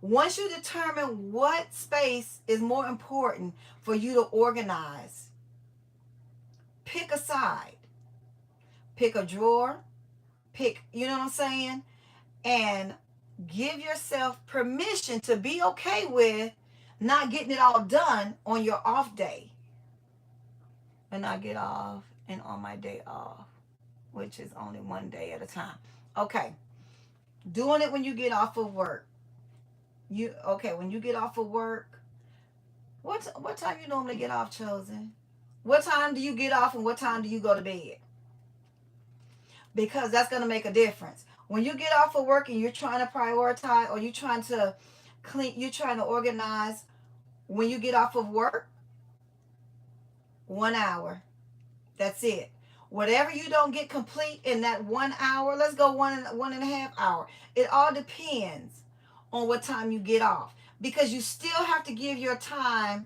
Once you determine what space is more important for you to organize, pick a side, pick a drawer, you know what I'm saying? And give yourself permission to be okay with not getting it all done on your off day. And I get off and on my day off, which is only one day at a time. Okay. Doing it when you get off of work. When you get off of work, what time you normally get off, Chosen? What time do you get off and what time do you go to bed? Because that's going to make a difference. When you get off of work and you're trying to prioritize, or you're trying to you're trying to organize when you get off of work, 1 hour. That's it. Whatever you don't get complete in that 1 hour, let's go one and a half hour. It all depends on what time you get off, because you still have to give yourself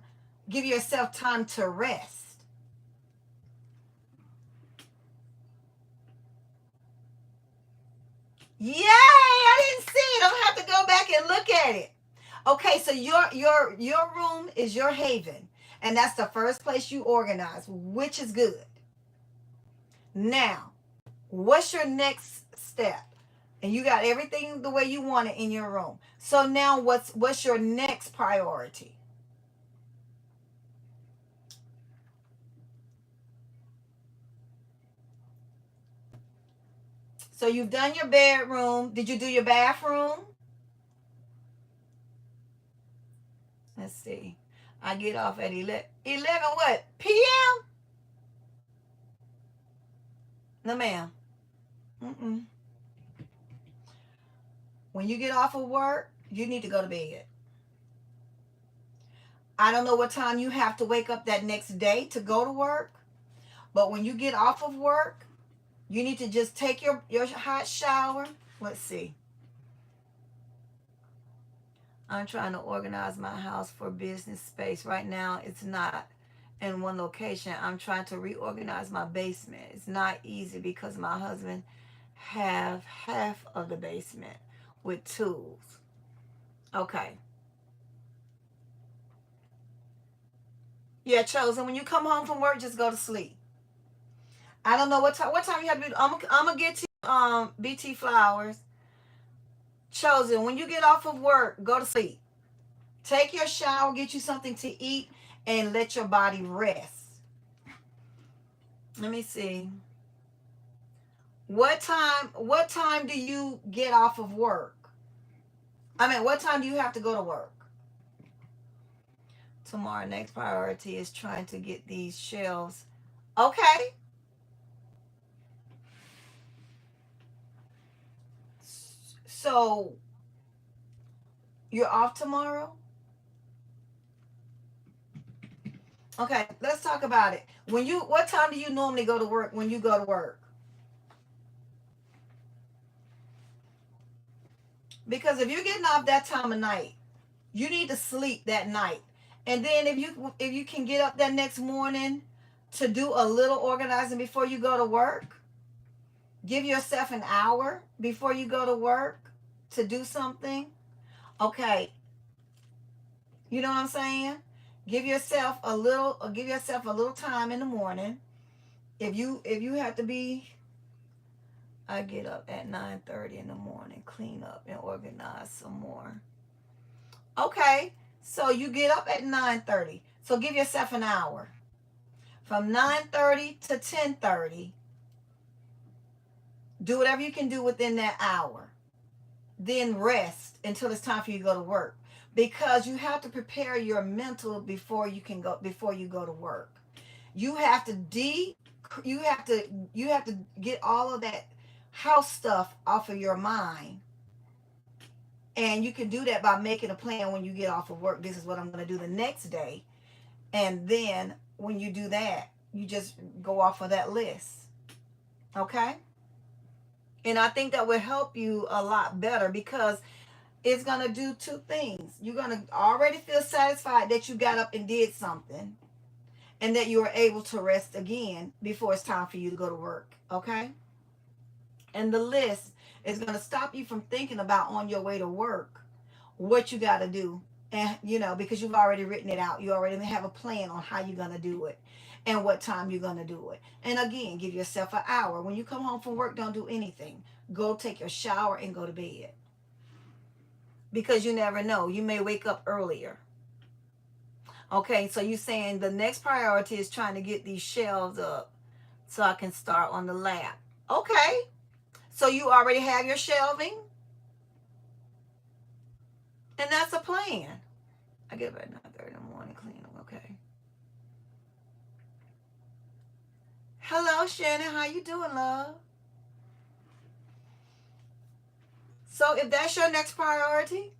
time to rest. Yay! I didn't see it. I'm gonna have to go back and look at it. Okay, so your room is your haven, and that's the first place you organize, which is good. Now, what's your next step? And you got everything the way you want it in your room. So now what's your next priority? So you've done your bedroom. Did you do your bathroom? Let's see. I get off at 11 what? PM? No, ma'am. Mm-mm. When you get off of work, you need to go to bed. I don't know what time you have to wake up that next day to go to work, but when you get off of work, you need to just take your hot shower. Let's see. I'm trying to organize my house for business space. Right now, it's not in one location. I'm trying to reorganize my basement. It's not easy because my husband have half of the basement with tools. Okay. Yeah, Chosen. When you come home from work, just go to sleep. I don't know what time you have to be. I'm gonna get to BT Flowers. Chosen. When you get off of work, go to sleep. Take your shower, get you something to eat, and let your body rest. Let me see. What time do you get off of work? What time do you have to go to work? Tomorrow, next priority is trying to get these shelves. Okay. So you're off tomorrow? Okay, let's talk about it. What time do you normally go to work when you go to work? Because if you're getting off that time of night, you need to sleep that night. And then if you can get up that next morning to do a little organizing before you go to work, give yourself an hour before you go to work to do something. Okay, you know what I'm saying? Give yourself a little time in the morning. If you have to be, I get up at 9:30 in the morning, clean up and organize some more. Okay, so you get up at 9:30. So give yourself an hour. From 9:30 to 10:30, do whatever you can do within that hour. Then rest until it's time for you to go to work. Because you have to prepare your mental before you go to work. You have to you have to get all of that house stuff off of your mind. And you can do that by making a plan when you get off of work. This is what I'm going to do the next day. And then when you do that, you just go off of that list. Okay? And I think that will help you a lot better because it's going to do two things. You're going to already feel satisfied that you got up and did something and that you were able to rest again before it's time for you to go to work. Okay? And the list is going to stop you from thinking about on your way to work what you got to do. And, because you've already written it out. You already have a plan on how you're going to do it and what time you're going to do it. And again, give yourself an hour. When you come home from work, don't do anything. Go take your shower and go to bed. Because you never know. You may wake up earlier. Okay, so you're saying the next priority is trying to get these shelves up so I can start on the lab. Okay, so you already have your shelving? And that's a plan. I get up at 9:30 in the morning, clean them, okay. Hello, Shannon. How you doing, love? So if that's your next priority,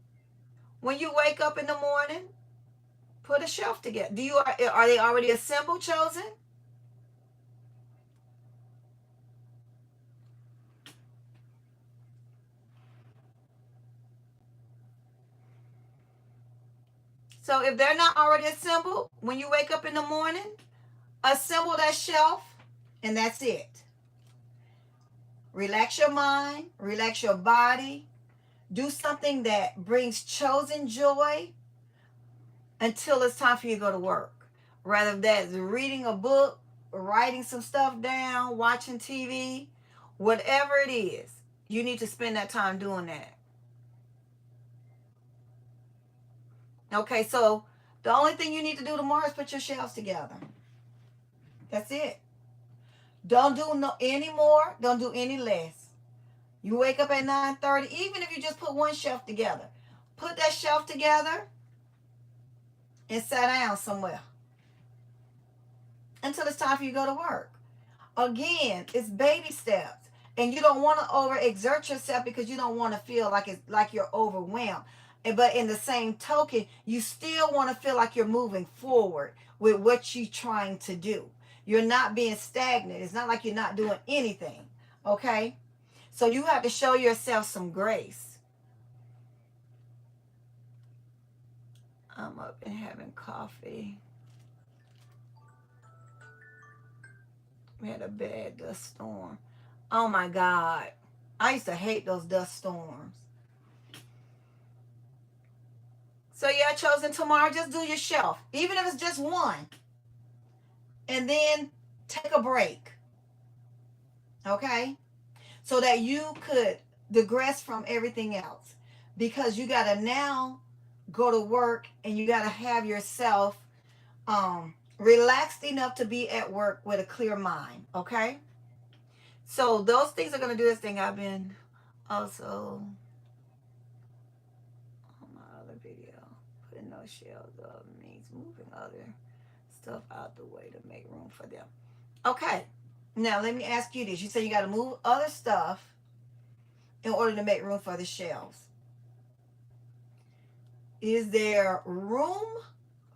when you wake up in the morning, put a shelf together. Are they already assembled, chosen? So if they're not already assembled, when you wake up in the morning, assemble that shelf, and that's it. Relax your mind, relax your body, do something that brings chosen joy until it's time for you to go to work. Rather that's reading a book, writing some stuff down, watching TV, whatever it is, you need to spend that time doing that. Okay, so the only thing you need to do tomorrow is put your shelves together. That's it. Don't do any more. Don't do any less. You wake up at 9:30, even if you just put one shelf together. Put that shelf together and sit down somewhere until it's time for you to go to work. Again, it's baby steps. And you don't want to overexert yourself because you don't want to feel like you're overwhelmed. But in the same token, you still want to feel like you're moving forward with what you're trying to do. You're not being stagnant. It's not like you're not doing anything. Okay? So you have to show yourself some grace. I'm up and having coffee. We had a bad dust storm. Oh my God. I used to hate those dust storms. So yeah, chosen tomorrow, just do your shelf. Even if it's just one. And then take a break. Okay? So that you could digress from everything else. Because you got to now go to work and you got to have yourself relaxed enough to be at work with a clear mind. Okay. So those things are going to do this thing. I've been also on my other video, putting those shelves up means moving other stuff out the way to make room for them. Okay. Now let me ask you this. You say you got to move other stuff in order to make room for the shelves. Is there room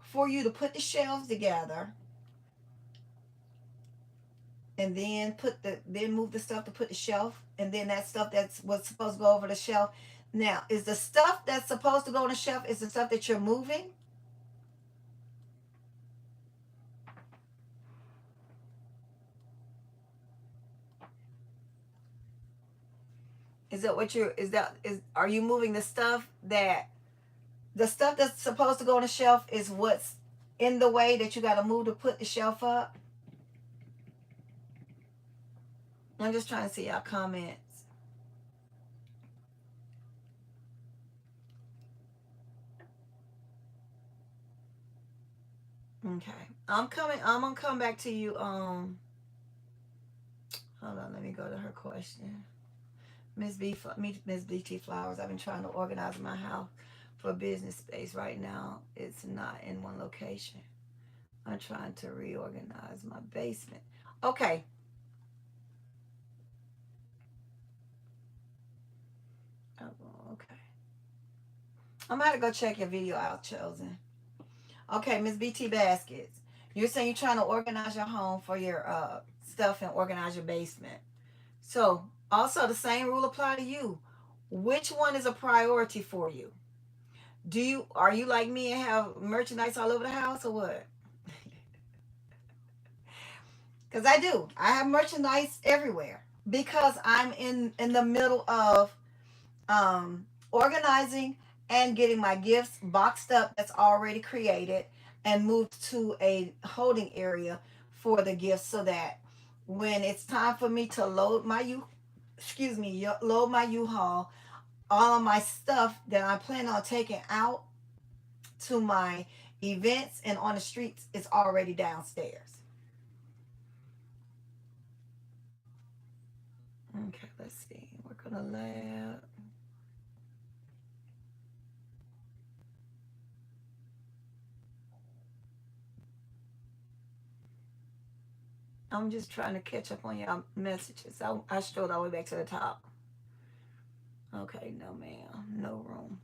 for you to put the shelves together and then move the stuff to put the shelf, and then that stuff that's what's supposed to go over the shelf? Now, is the stuff that's supposed to go on the shelf is the stuff that you're moving? Is that what you're are you moving the stuff that's supposed to go on the shelf is what's in the way that you got to move to put the shelf up? I'm just trying to see y'all comments. Okay. I'm gonna come back to you. Hold on, let me go to her question. Miss BT Flowers, I've been trying to organize my house for business space. Right now, it's not in one location. I'm trying to reorganize my basement. Okay. Oh, okay. I'm gonna have to go check your video out, Chosen. Okay, Miss BT Baskets. You're saying you're trying to organize your home for your stuff and organize your basement. So also the same rule apply to you. Which one is a priority for you? Are you like me and have merchandise all over the house or what? Because I do. I have merchandise everywhere because I'm in the middle of organizing and getting my gifts boxed up that's already created and moved to a holding area for the gifts, so that when it's time for me to load my U-Haul, all of my stuff that I plan on taking out to my events and on the streets is already downstairs. Okay, let's see. We're gonna let I'm just trying to catch up on y'all messages. I strolled all the way back to the top. Okay, no ma'am, no room.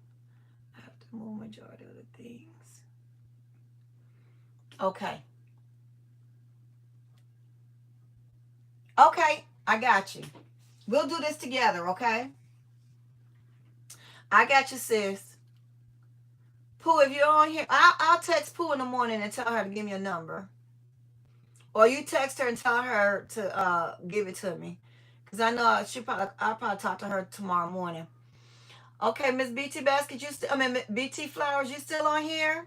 I have to move majority of the things. Okay. Okay, I got you. We'll do this together, okay? I got you, sis. Pooh, if you're on here, I'll text Pooh in the morning and tell her to give me a number. Or you text her and tell her to give it to me. Because I know I'll probably talk to her tomorrow morning. Okay, Miss BT Basket, BT Flowers, you still on here?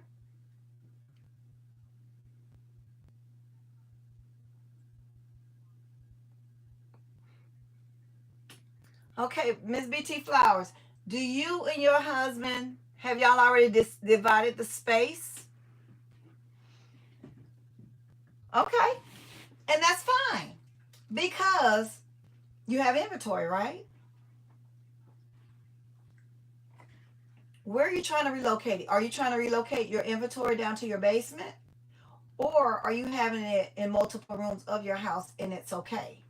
Okay, Miss BT Flowers, do you and your husband, have y'all already divided the space? Okay, and that's fine because you have inventory, right? Where are you trying to relocate it? Are you trying to relocate your inventory down to your basement? Or are you having it in multiple rooms of your house and it's okay?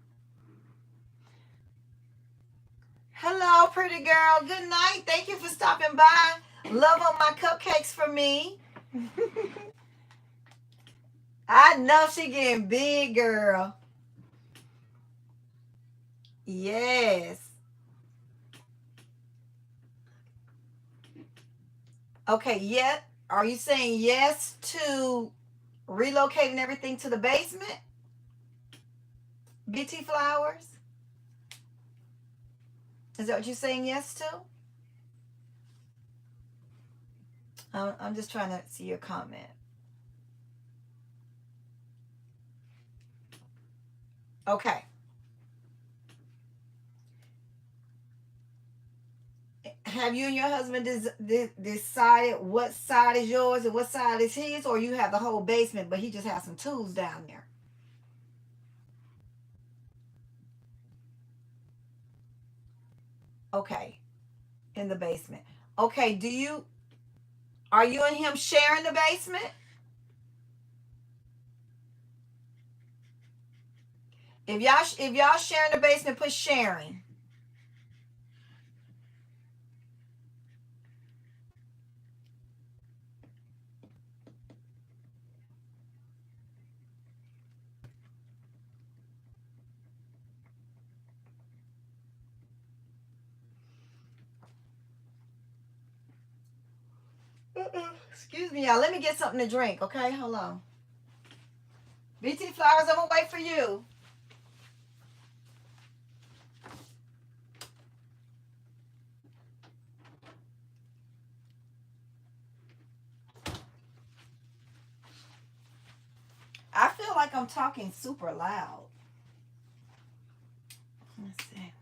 Hello, pretty girl. Good night. Thank you for stopping by. Love on my cupcakes for me. I know she getting big, girl. Yes. Okay, yet. Are you saying yes to relocating everything to the basement? BT Flowers? Is that what you're saying yes to? I'm just trying to see your comment. Okay. Have you and your husband decided what side is yours and what side is his, or you have the whole basement, but he just has some tools down there? Okay, in the basement. Okay, are you and him sharing the basement? If y'all sharing the basement, put sharing. Excuse me, y'all. Let me get something to drink. Okay, hold on. BT Flowers, I'm gonna wait for you. I feel like I'm talking super loud. Let's see.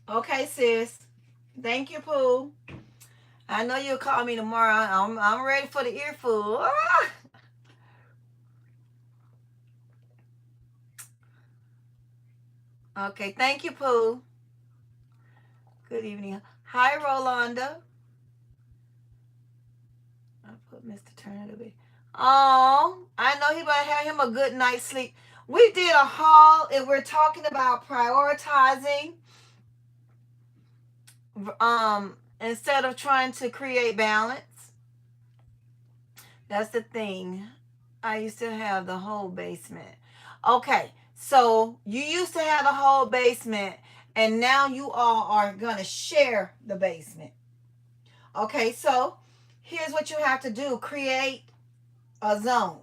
Okay, sis. Thank you, Pooh. I know you'll call me tomorrow. I'm ready for the earful. Ah! Okay, thank you, Pooh. Good evening. Hi, Rolanda. I put Mr. Turner to be. Oh, I know he better have him a good night's sleep. We did a haul and we're talking about prioritizing instead of trying to create balance. That's the thing. I used to have the whole basement. Okay, so you used to have the whole basement and now you all are going to share the basement. Okay, so here's what you have to do. Create a zone.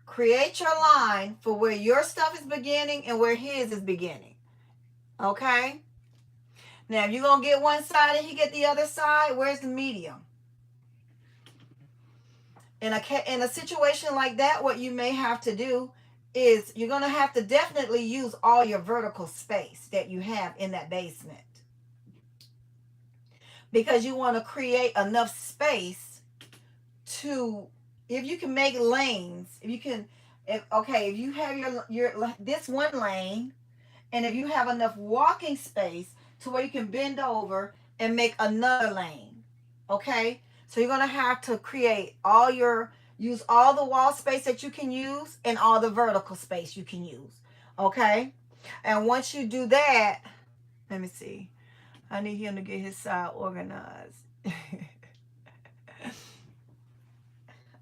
Create your line for where your stuff is beginning and where his is beginning. Okay? Now, if you're going to get one side and he get the other side, where's the medium? In a situation like that, what you may have to do is you're going to have to definitely use all your vertical space that you have in that basement. Because you want to create enough space to, if you can make lanes, if you have your this one lane, and if you have enough walking space to where you can bend over and make another lane, okay? So you're gonna have to use all the wall space that you can use and all the vertical space you can use, okay? And once you do that, let me see. I need him to get his side organized.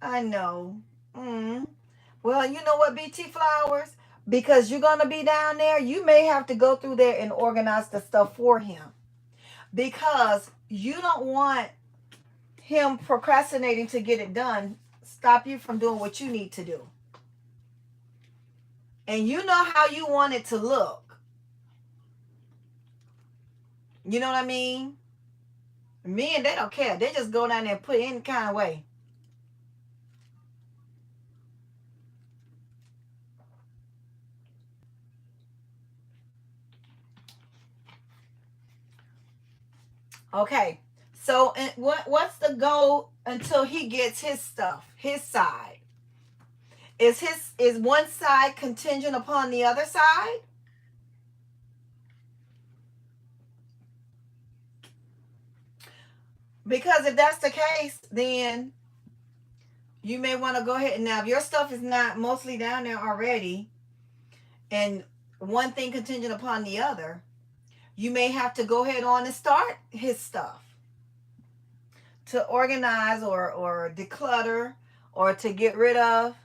I know. Well, you know what, BT Flowers? Because you're going to be down there, you may have to go through there and organize the stuff for him. Because you don't want him procrastinating to get it done, stop you from doing what you need to do. And you know how you want it to look. You know what I mean? Men, they don't care. They just go down there and put it any kind of way. Okay. So what's the goal until he gets his stuff, his side? Is one side contingent upon the other side? Because if that's the case, then you may want to go ahead and, now if your stuff is not mostly down there already and one thing contingent upon the other, you may have to go ahead on and start his stuff to organize or declutter or to get rid of.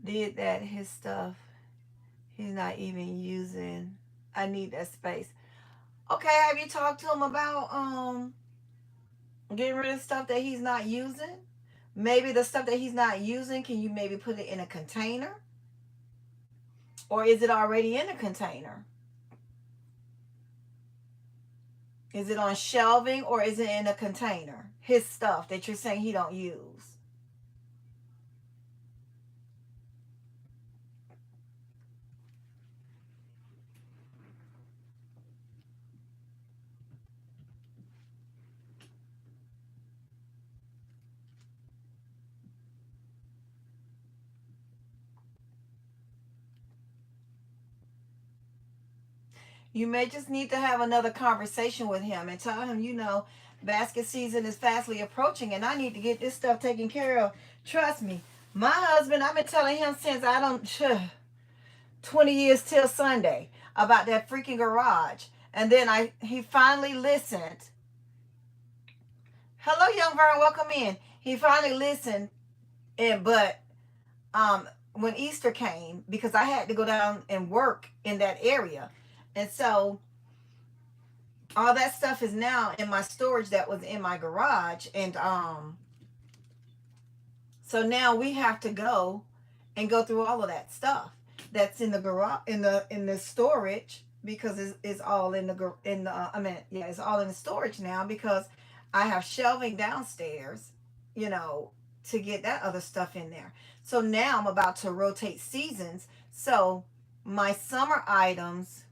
Did that his stuff he's not even using. I need that space. Okay, have you talked to him about getting rid of stuff that he's not using? Maybe the stuff that he's not using, can you maybe put it in a container? Or is it already in a container? Is it on shelving or is it in a container? His stuff that you're saying he don't use. You may just need to have another conversation with him and tell him, basket season is fastly approaching and I need to get this stuff taken care of. Trust me, my husband, I've been telling him since 20 years till Sunday about that freaking garage. And then he finally listened. Hello, young Vern, welcome in. He finally listened, but when Easter came, because I had to go down and work in that area. And so all that stuff is now in my storage that was in my garage. And so now we have to go and go through all of that stuff that's in the garage, in the storage, because it's all it's all in the storage now, because I have shelving downstairs, to get that other stuff in there. So now I'm about to rotate seasons. So my summer items,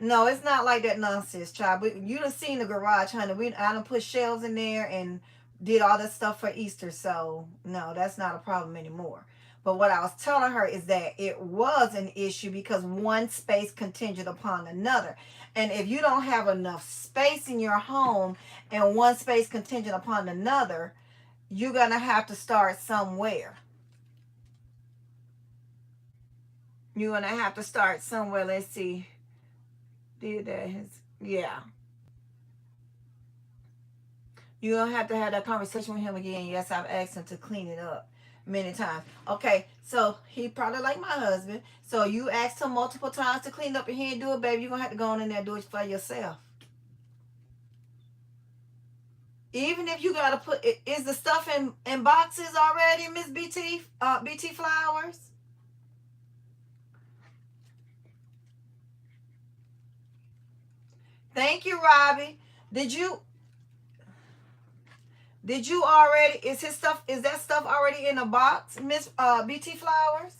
no, it's not like that nonsense, child. But you done seen the garage, honey. I done put shelves in there and did all that stuff for Easter. So no, that's not a problem anymore. But what I was telling her is that it was an issue because one space contingent upon another. And if you don't have enough space in your home and one space contingent upon another, you're going to have to start somewhere. You're going to have to start somewhere. Let's see. Yeah. You're going to have that conversation with him again. Yes, I've asked him to clean it up many times. Okay, so he probably like my husband. So you asked him multiple times to clean up and he didn't do it, baby. You're going to have to go on in there and do it for yourself. Even if you got to put, is the stuff in boxes already, Miss BT Flowers? Thank you, Robbie. Did you already, is that stuff already in a box, Miss BT Flowers?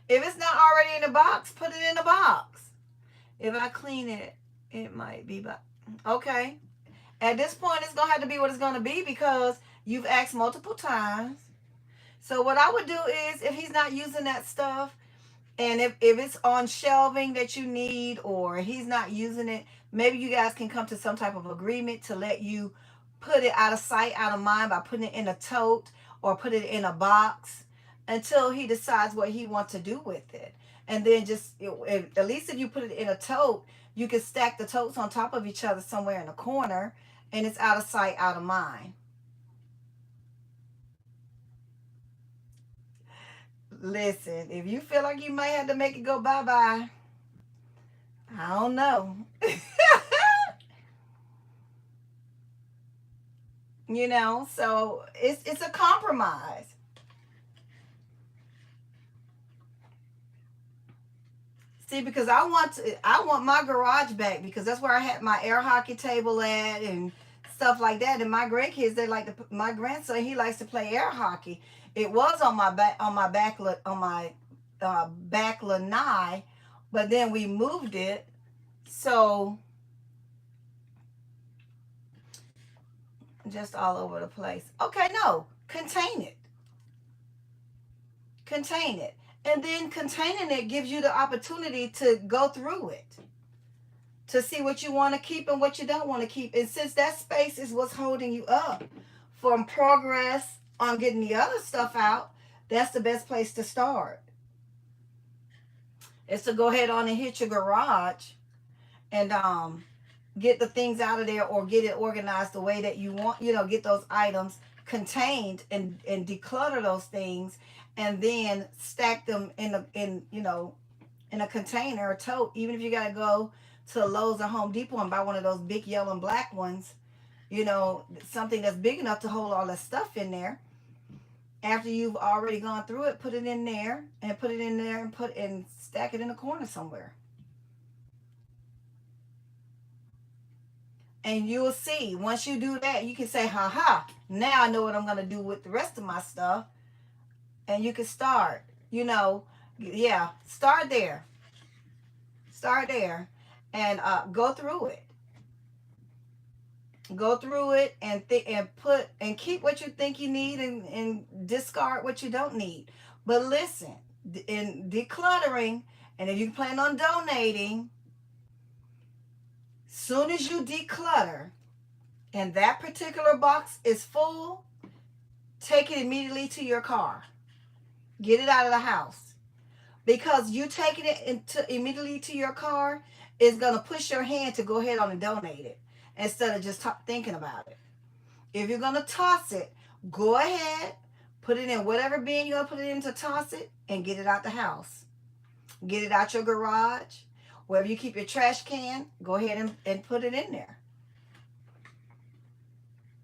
If it's not already in a box, put it in a box. If I clean it, it might be, but okay. At this point, it's going to have to be what it's going to be because you've asked multiple times. So what I would do is, if he's not using that stuff, and if it's on shelving that you need, or he's not using it, maybe you guys can come to some type of agreement to let you put it out of sight, out of mind by putting it in a tote or put it in a box until he decides what he wants to do with it. And then at least if you put it in a tote, you can stack the totes on top of each other somewhere in a corner, and it's out of sight, out of mind. Listen, if you feel like you might have to make it go bye-bye, I don't know. So it's a compromise. See, because I want my garage back, because that's where I had my air hockey table at and stuff like that. And my grandkids, my grandson, he likes to play air hockey. It was on my back lanai, but then we moved it. So just all over the place. Okay, no, contain it. Contain it. And then containing it gives you the opportunity to go through it, to see what you want to keep and what you don't want to keep. And since that space is what's holding you up from progress on getting the other stuff out, that's the best place to start. Is to go ahead on and hit your garage and get the things out of there, or get it organized the way that you want, get those items contained and declutter those things, and then stack them in a container or tote. Even if you got to go to Lowe's or Home Depot and buy one of those big yellow and black ones, something that's big enough to hold all that stuff in there. After you've already gone through it, put it in there and stack it in a corner somewhere. And you'll see, once you do that, you can say, ha, now I know what I'm going to do with the rest of my stuff. And you can start, start there. Start there and go through it. Go through it and put and keep what you think you need, and discard what you don't need. But listen, in decluttering, and if you plan on donating, soon as you declutter and that particular box is full, take it immediately to your car. Get it out of the house. Because you taking it immediately to your car is going to push your hand to go ahead on and donate it instead of just thinking about it. If you're going to toss it, go ahead, put it in whatever bin you're going to put it in to toss it, and get it out the house. Get it out your garage. Wherever you keep your trash can, go ahead and put it in there.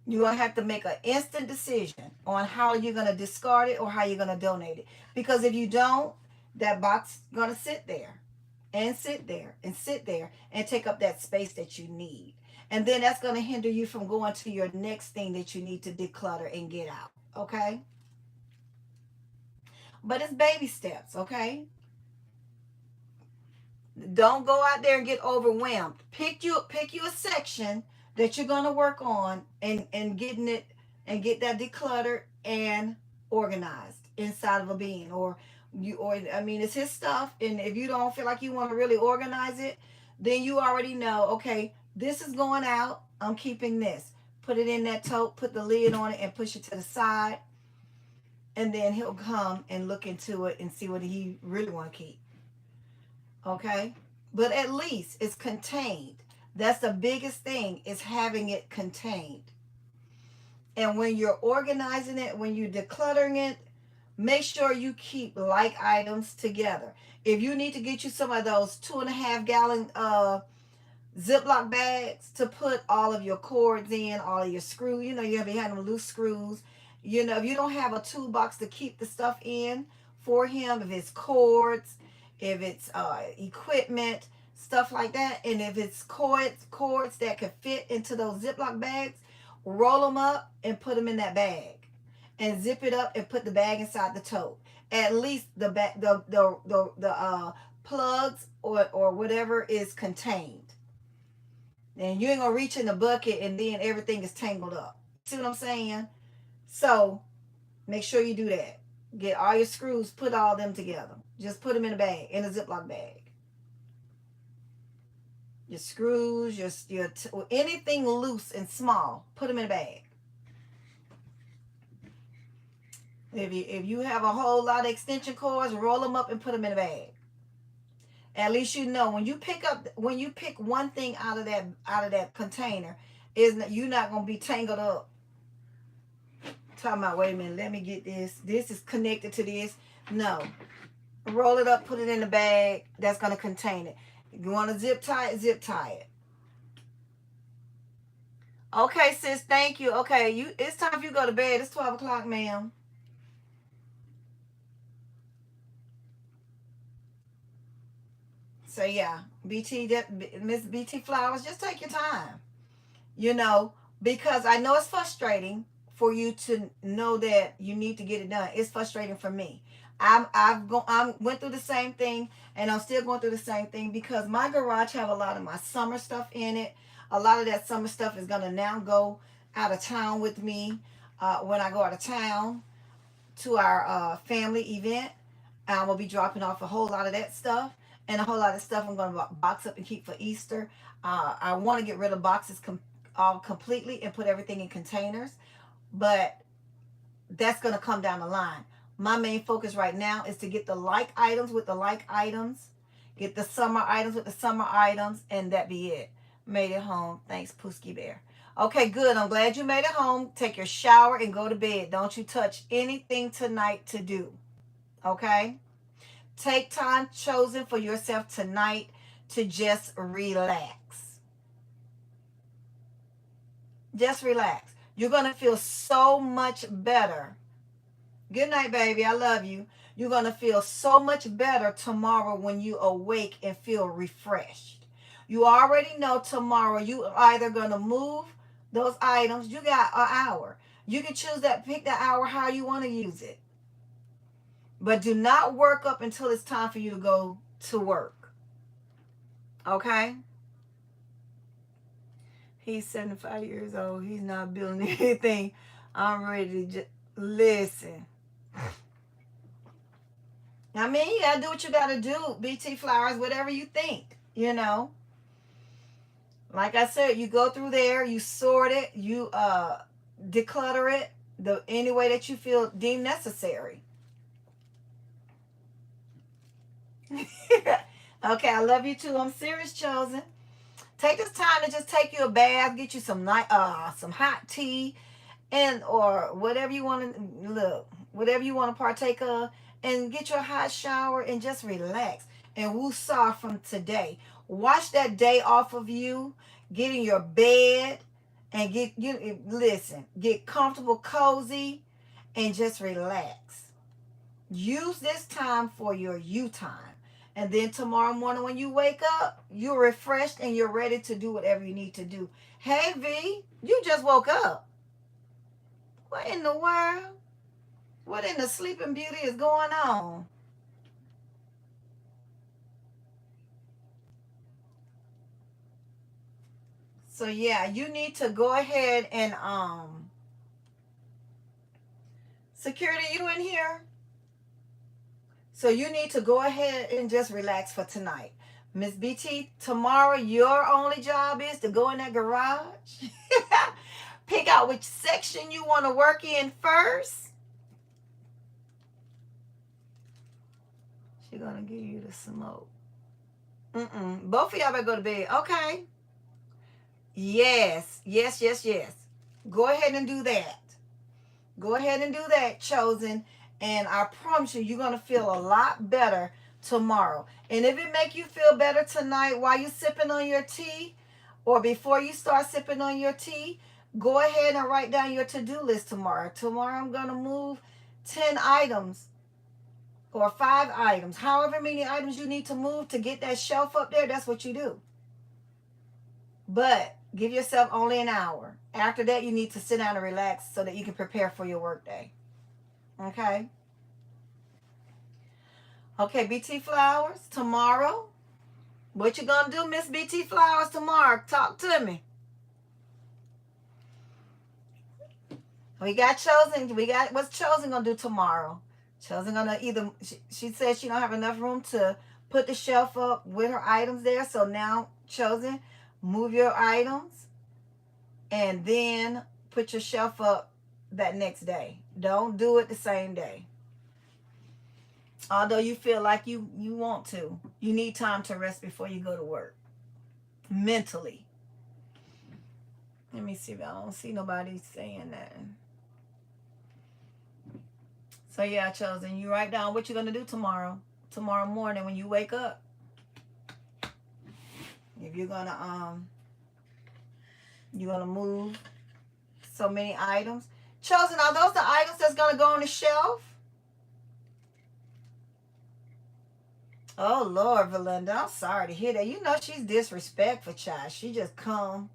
You're going to have to make an instant decision on how you're going to discard it or how you're going to donate it. Because if you don't, that box is going to sit there and sit there and sit there and take up that space that you need. And then that's going to hinder you from going to your next thing that you need to declutter and get out. Okay? But it's baby steps. Okay? Don't go out there and get overwhelmed. Pick you a section that you're going to work on and getting it and get that decluttered and organized inside of a bin. Or it's his stuff, and if you don't feel like you want to really organize it, then you already know, okay, this is going out, I'm keeping this. Put it in that tote, put the lid on it, and push it to the side, and then he'll come and look into it and see what he really want to keep. Okay? But at least it's contained. That's the biggest thing, is having it contained. And when you're organizing it, when you're decluttering it, make sure you keep like items together. If you need to get you some of those 2.5 gallon Ziploc bags to put all of your cords in, all of your screws, you have them loose screws. If you don't have a toolbox to keep the stuff in for him, if it's cords, if it's equipment, stuff like that, and if it's cords that could fit into those Ziploc bags, roll them up and put them in that bag, and zip it up and put the bag inside the tote. At least the plugs or whatever is contained. And you ain't gonna reach in the bucket and then everything is tangled up. See what I'm saying? So make sure you do that. Get all your screws, put all them together. Just put them in a bag, in a Ziploc bag. Your screws, your anything loose and small, put them in a bag. If you have a whole lot of extension cords, roll them up and put them in a bag. At least you know when you pick one thing out of that container, you're not gonna be tangled up. Talking about, wait a minute, let me get this. This is connected to this. No. Roll it up, put it in the bag that's gonna contain it. You want to zip tie it. Okay, sis, thank you. Okay, it's time for you to go to bed. It's 12 o'clock, ma'am. So yeah, Miss BT Flowers, just take your time. Because I know it's frustrating for you to know that you need to get it done. It's frustrating for me. I went through the same thing, and I'm still going through the same thing, because my garage have a lot of my summer stuff in it. A lot of that summer stuff is gonna now go out of town with me when I go out of town to our family event. I'm gonna be dropping off a whole lot of that stuff, and a whole lot of stuff I'm gonna box up and keep for Easter. I want to get rid of boxes all completely and put everything in containers, but that's gonna come down the line. My main focus right now is to get the like items with the like items, get the summer items with the summer items, and that be it. Made it home. Thanks, Pooski Bear. Okay, good. I'm glad you made it home. Take your shower and go to bed. Don't you touch anything tonight to do. Okay? Take time chosen for yourself tonight to just relax. Just relax. You're going to feel so much better. Good night, baby. I love you. You're going to feel so much better tomorrow when you awake and feel refreshed. You already know tomorrow you are either going to move those items. You got an hour. You can pick that hour how you want to use it. But do not work up until it's time for you to go to work. Okay? He's 75 years old. He's not building anything. I'm ready to just listen. I mean, you gotta do what you gotta do, BT Flowers, whatever you think, you know. Like I said, you go through there, you sort it, you declutter it the any way that you feel deemed necessary. Okay, I love you too. I'm serious, Chosen. Take this time to just take you a bath, get you some some hot tea, and or whatever you want to look, whatever you want to partake of, and get your hot shower and just relax and woosah from today. Watch that day off of you. Get in your bed and get comfortable, cozy, and just relax. Use this time for your you time. And then tomorrow morning when you wake up, you're refreshed and you're ready to do whatever you need to do. Hey V, you just woke up. What in the world? What in the Sleeping Beauty is going on? So yeah, you need to go ahead and security, you in here? So you need to go ahead and just relax for tonight. Miss BT, tomorrow your only job is to go in that garage. Pick out which section you want to work in first. She's gonna give you the smoke. Both of y'all better go to bed. Okay. Yes. Go ahead and do that. Go ahead and do that, Chosen. And I promise you, you're going to feel a lot better tomorrow. And if it make you feel better tonight while you're sipping on your tea, or before you start sipping on your tea, go ahead and write down your to-do list tomorrow. Tomorrow I'm going to move 10 items or 5 items. However many items you need to move to get that shelf up there, that's what you do. But give yourself only an hour. After that, you need to sit down and relax so that you can prepare for your workday. Okay? Okay, BT Flowers, tomorrow. What you gonna do, Miss BT Flowers, tomorrow? Talk to me. We got Chosen. What's Chosen gonna do tomorrow? Chosen gonna she said she don't have enough room to put the shelf up with her items there. So now, Chosen, move your items and then put your shelf up that next day. Don't do it the same day. Although you feel like you want to. You need time to rest before you go to work. Mentally. Let me see if I don't see nobody saying that. So yeah, Chosen, you write down what you're going to do tomorrow morning when you wake up. If you're going to move so many items. Chosen, are those the items that's going to go on the shelf? Oh, Lord, Valinda, I'm sorry to hear that. You know she's disrespectful, child. She just come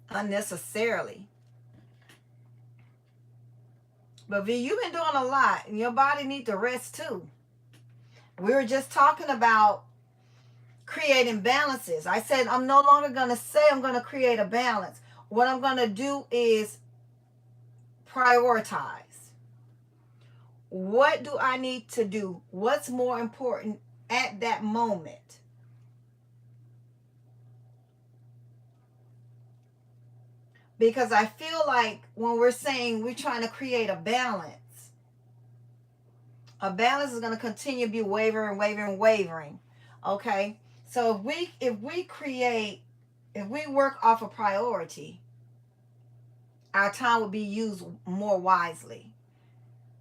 unnecessarily. But V, you've been doing a lot, and your body needs to rest too. We were just talking about creating balances. I said I'm no longer going to say I'm going to create a balance. What I'm going to do is prioritize. What do I need to do? What's more important at that moment? Because I feel like when we're saying we're trying to create a balance is going to continue to be wavering. Okay? So if we work off a priority, our time would be used more wisely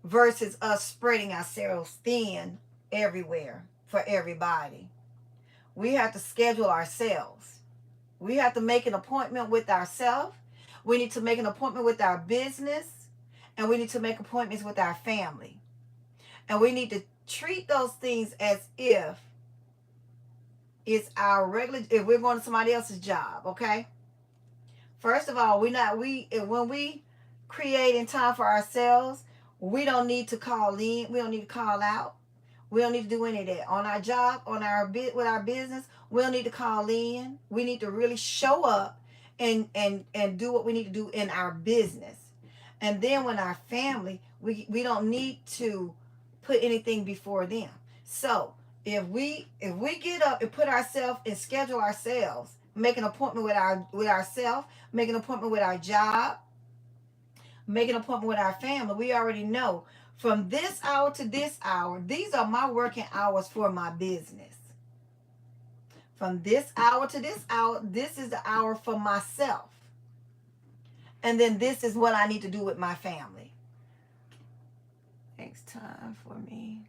versus us spreading ourselves thin everywhere for everybody. We have to schedule ourselves. We have to make an appointment with ourselves. We need to make an appointment with our business, and we need to make appointments with our family. And we need to treat those things as if it's our if we're going to somebody else's job, okay? First of all, when we create in time for ourselves, we don't need to call in. We don't need to call out. We don't need to do any of that. On our job, with our business, We don't need to call in. We need to really show up and do what we need to do in our business. And then when our family, we don't need to put anything before them. So if we get up and put ourselves and schedule ourselves, make an appointment with ourselves, make an appointment with our job, make an appointment with our family, we already know from this hour to this hour, these are my working hours for my business. From this hour to this hour, this is the hour for myself. And then this is what I need to do with my family. Takes time for me.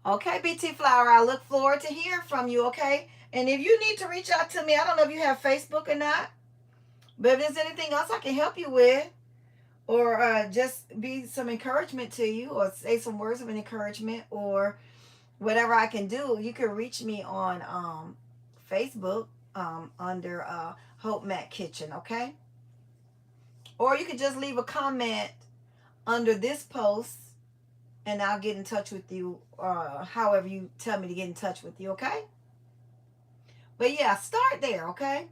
Okay, BT Flower, I look forward to hearing from you, okay? And if you need to reach out to me, I don't know if you have Facebook or not, but if there's anything else I can help you with, or just be some encouragement to you, or say some words of encouragement, or whatever I can do, you can reach me on Facebook under Hope Mac Kitchen, okay? Or you can just leave a comment under this post, and I'll get in touch with you, however you tell me to get in touch with you, okay? But yeah, start there, okay?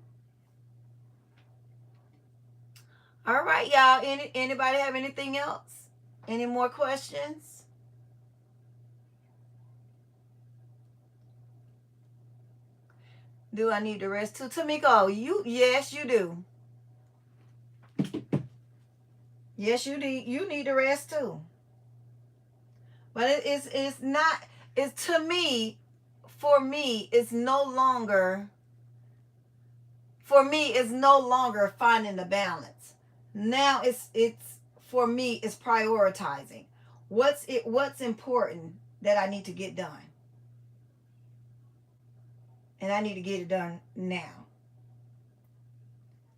All right, y'all. Anybody have anything else? Any more questions? Do I need to rest too? Tamiko, yes, you do. Yes, you do. You need to rest too. But it's not, it's to me, for me, it's no longer finding the balance. Now it's for me, it's prioritizing. What's important that I need to get done? And I need to get it done now.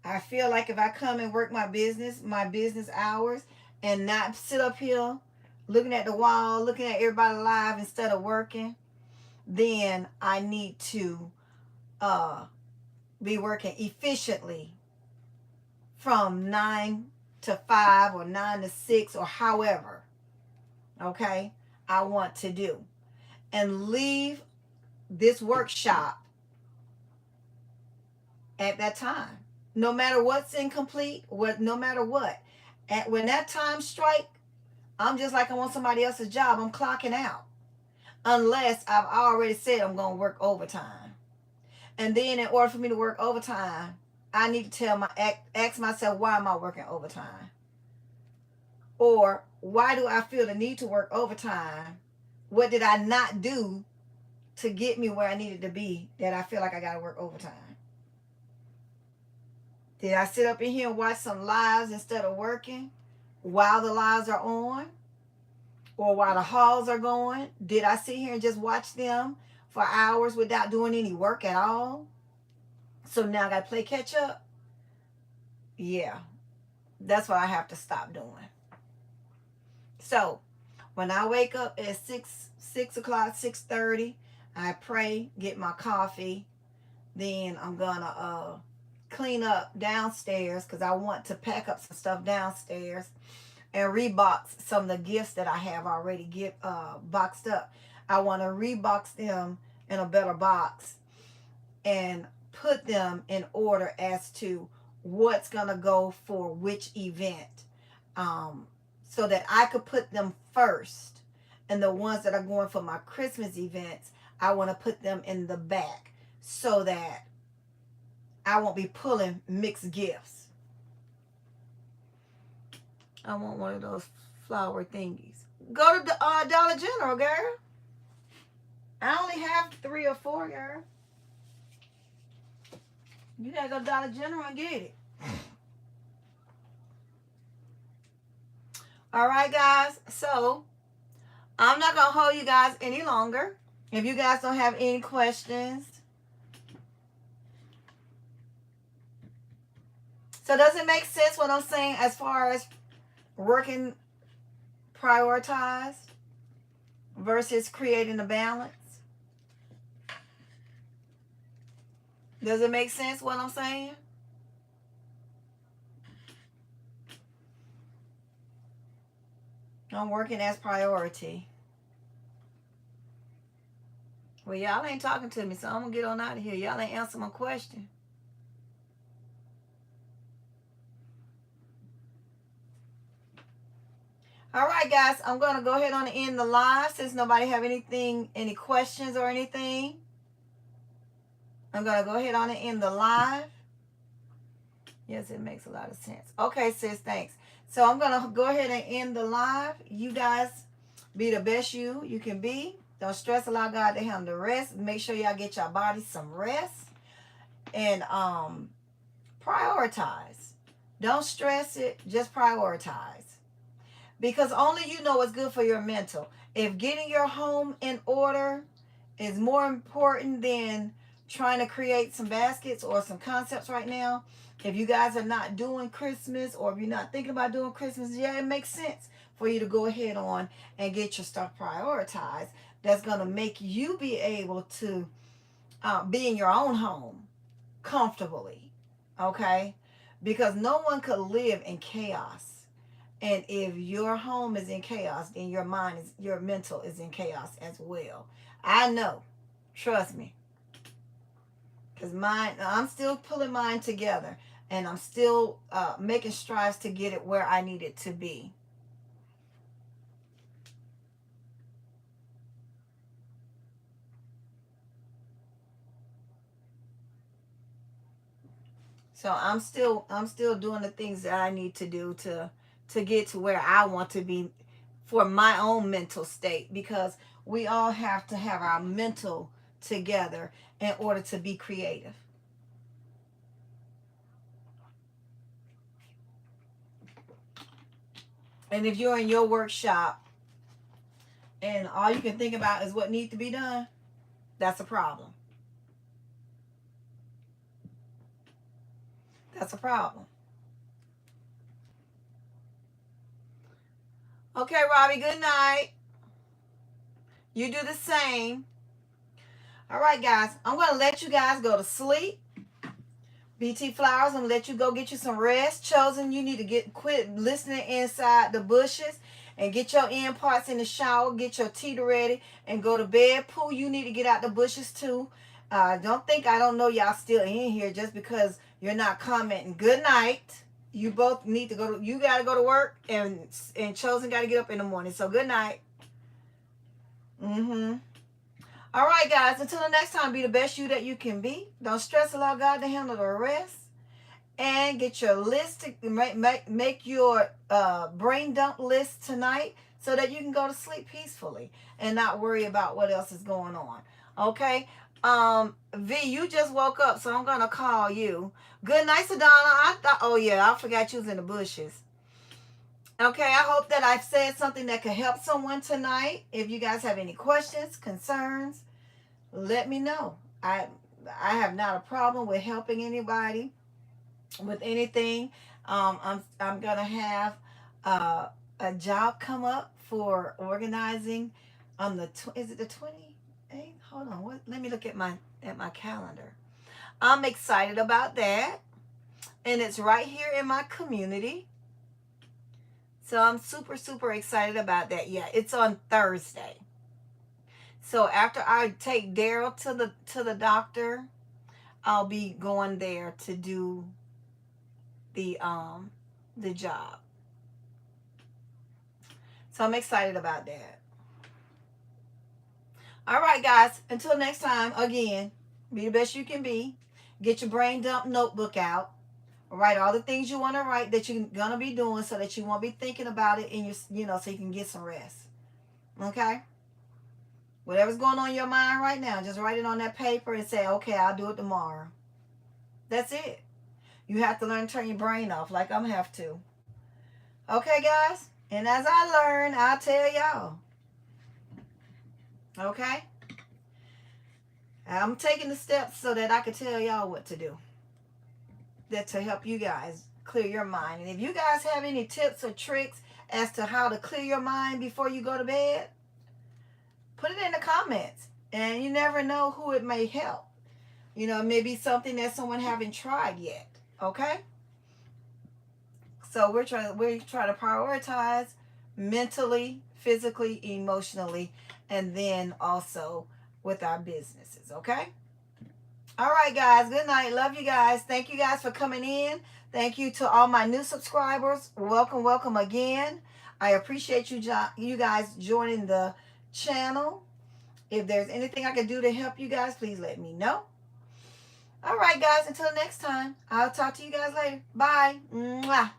I feel like if I come and work my business hours, and not sit up here looking at the wall, looking at everybody live instead of working, then I need to be working efficiently from 9 to 5 or 9 to 6 or however, okay, I want to do. And leave this workshop at that time. No matter what's incomplete, no matter what. When that time strike, I'm just like I'm on somebody else's job. I'm clocking out. Unless I've already said I'm going to work overtime. And then in order for me to work overtime, I need to ask myself, why am I working overtime? Or why do I feel the need to work overtime? What did I not do to get me where I needed to be that I feel like I got to work overtime? Did I sit up in here and watch some lives instead of working while the lives are on? Or while the hauls are going? Did I sit here and just watch them for hours without doing any work at all? So now I got to play catch up? Yeah, that's what I have to stop doing. So when I wake up at 6 o'clock, 6:30, I pray, get my coffee. Then I'm going to clean up downstairs because I want to pack up some stuff downstairs and rebox some of the gifts that I have already boxed up. I want to rebox them in a better box and put them in order as to what's going to go for which event, so that I could put them first. And the ones that are going for my Christmas events, I want to put them in the back so that I won't be pulling mixed gifts. I want one of those flower thingies. Go to the Dollar General, girl. I only have 3 or 4, girl. You gotta go to Dollar General and get it. All right, guys. So I'm not gonna hold you guys any longer. If you guys don't have any questions. So does it make sense what I'm saying as far as working prioritized versus creating a balance? Does it make sense what I'm saying? I'm working as priority. Well, y'all ain't talking to me, so I'm gonna get on out of here. Y'all ain't answer my question. All right, guys, I'm gonna go ahead on and end the live since nobody have any questions or anything. I'm gonna go ahead on and end the live. Yes, it makes a lot of sense. Okay, sis, thanks. So I'm gonna go ahead and end the live. You guys be the best you can be. Don't stress. Allow God to handle the rest. Make sure y'all get your body some rest and prioritize. Don't stress it. Just prioritize, because only you know what's good for your mental. If getting your home in order is more important than trying to create some baskets or some concepts right now, if you guys are not doing Christmas, or if you're not thinking about doing Christmas, yeah, it makes sense for you to go ahead on and get your stuff prioritized. That's going to make you be able to be in your own home comfortably, okay? Because no one could live in chaos. And if your home is in chaos, then your mind is, your mental is in chaos as well. I know. Trust me. Because I'm still pulling mine together. And I'm still making strides to get it where I need it to be. So I'm still doing the things that I need to do to get to where I want to be for my own mental state, because we all have to have our mental together in order to be creative. And if you're in your workshop and all you can think about is what needs to be done, that's a problem. That's a problem. Okay, Robbie, good night. You do the same. All right, guys, I'm going to let you guys go to sleep. BT Flowers, I'm going to let you go get you some rest. Chosen, you need to quit listening inside the bushes and get your end parts in the shower, get your tea ready, and go to bed. Pooh, you need to get out the bushes too. Don't think I don't know y'all still in here just because you're not commenting. Good night. You both need to go to, you got to go to work, and Chosen got to get up in the morning. So good night. All right, guys, until the next time, be the best you that you can be. Don't stress. Allow God to handle the rest. And get your list, make your brain dump list tonight so that you can go to sleep peacefully and not worry about what else is going on. Okay? V, you just woke up, so I'm going to call you. Good night, Sedona. Oh, yeah, I forgot you was in the bushes. Okay, I hope that I've said something that could help someone tonight. If you guys have any questions, concerns, let me know. I have not a problem with helping anybody with anything. I'm gonna have a job come up for organizing on the is it the 28th? Hold on, what? Let me look at my calendar. I'm excited about that, and it's right here in my community. So I'm super excited about that. Yeah, it's on Thursday. So after I take Daryl to the doctor, I'll be going there to do the job. So I'm excited about that. All right, guys. Until next time, again, be the best you can be. Get your brain dump notebook out. Write all the things you want to write that you're gonna be doing, so that you won't be thinking about it in your, so you can get some rest. Okay. Whatever's going on in your mind right now, just write it on that paper and say, okay, I'll do it tomorrow. That's it. You have to learn to turn your brain off, like I'm have to. Okay, guys? And as I learn, I'll tell y'all. Okay? I'm taking the steps so that I can tell y'all what to do. That to help you guys clear your mind. And if you guys have any tips or tricks as to how to clear your mind before you go to bed, put it in the comments. And you never know who it may help. You know, it may be something that someone haven't tried yet. Okay? So we're trying to prioritize mentally, physically, emotionally, and then also with our businesses, okay? All right, guys. Good night. Love you guys. Thank you guys for coming in. Thank you to all my new subscribers. Welcome, welcome again. I appreciate you guys joining the channel. If there's anything I can do to help you guys, please let me know. All right, guys. Until next time, I'll talk to you guys later. Bye. Mwah.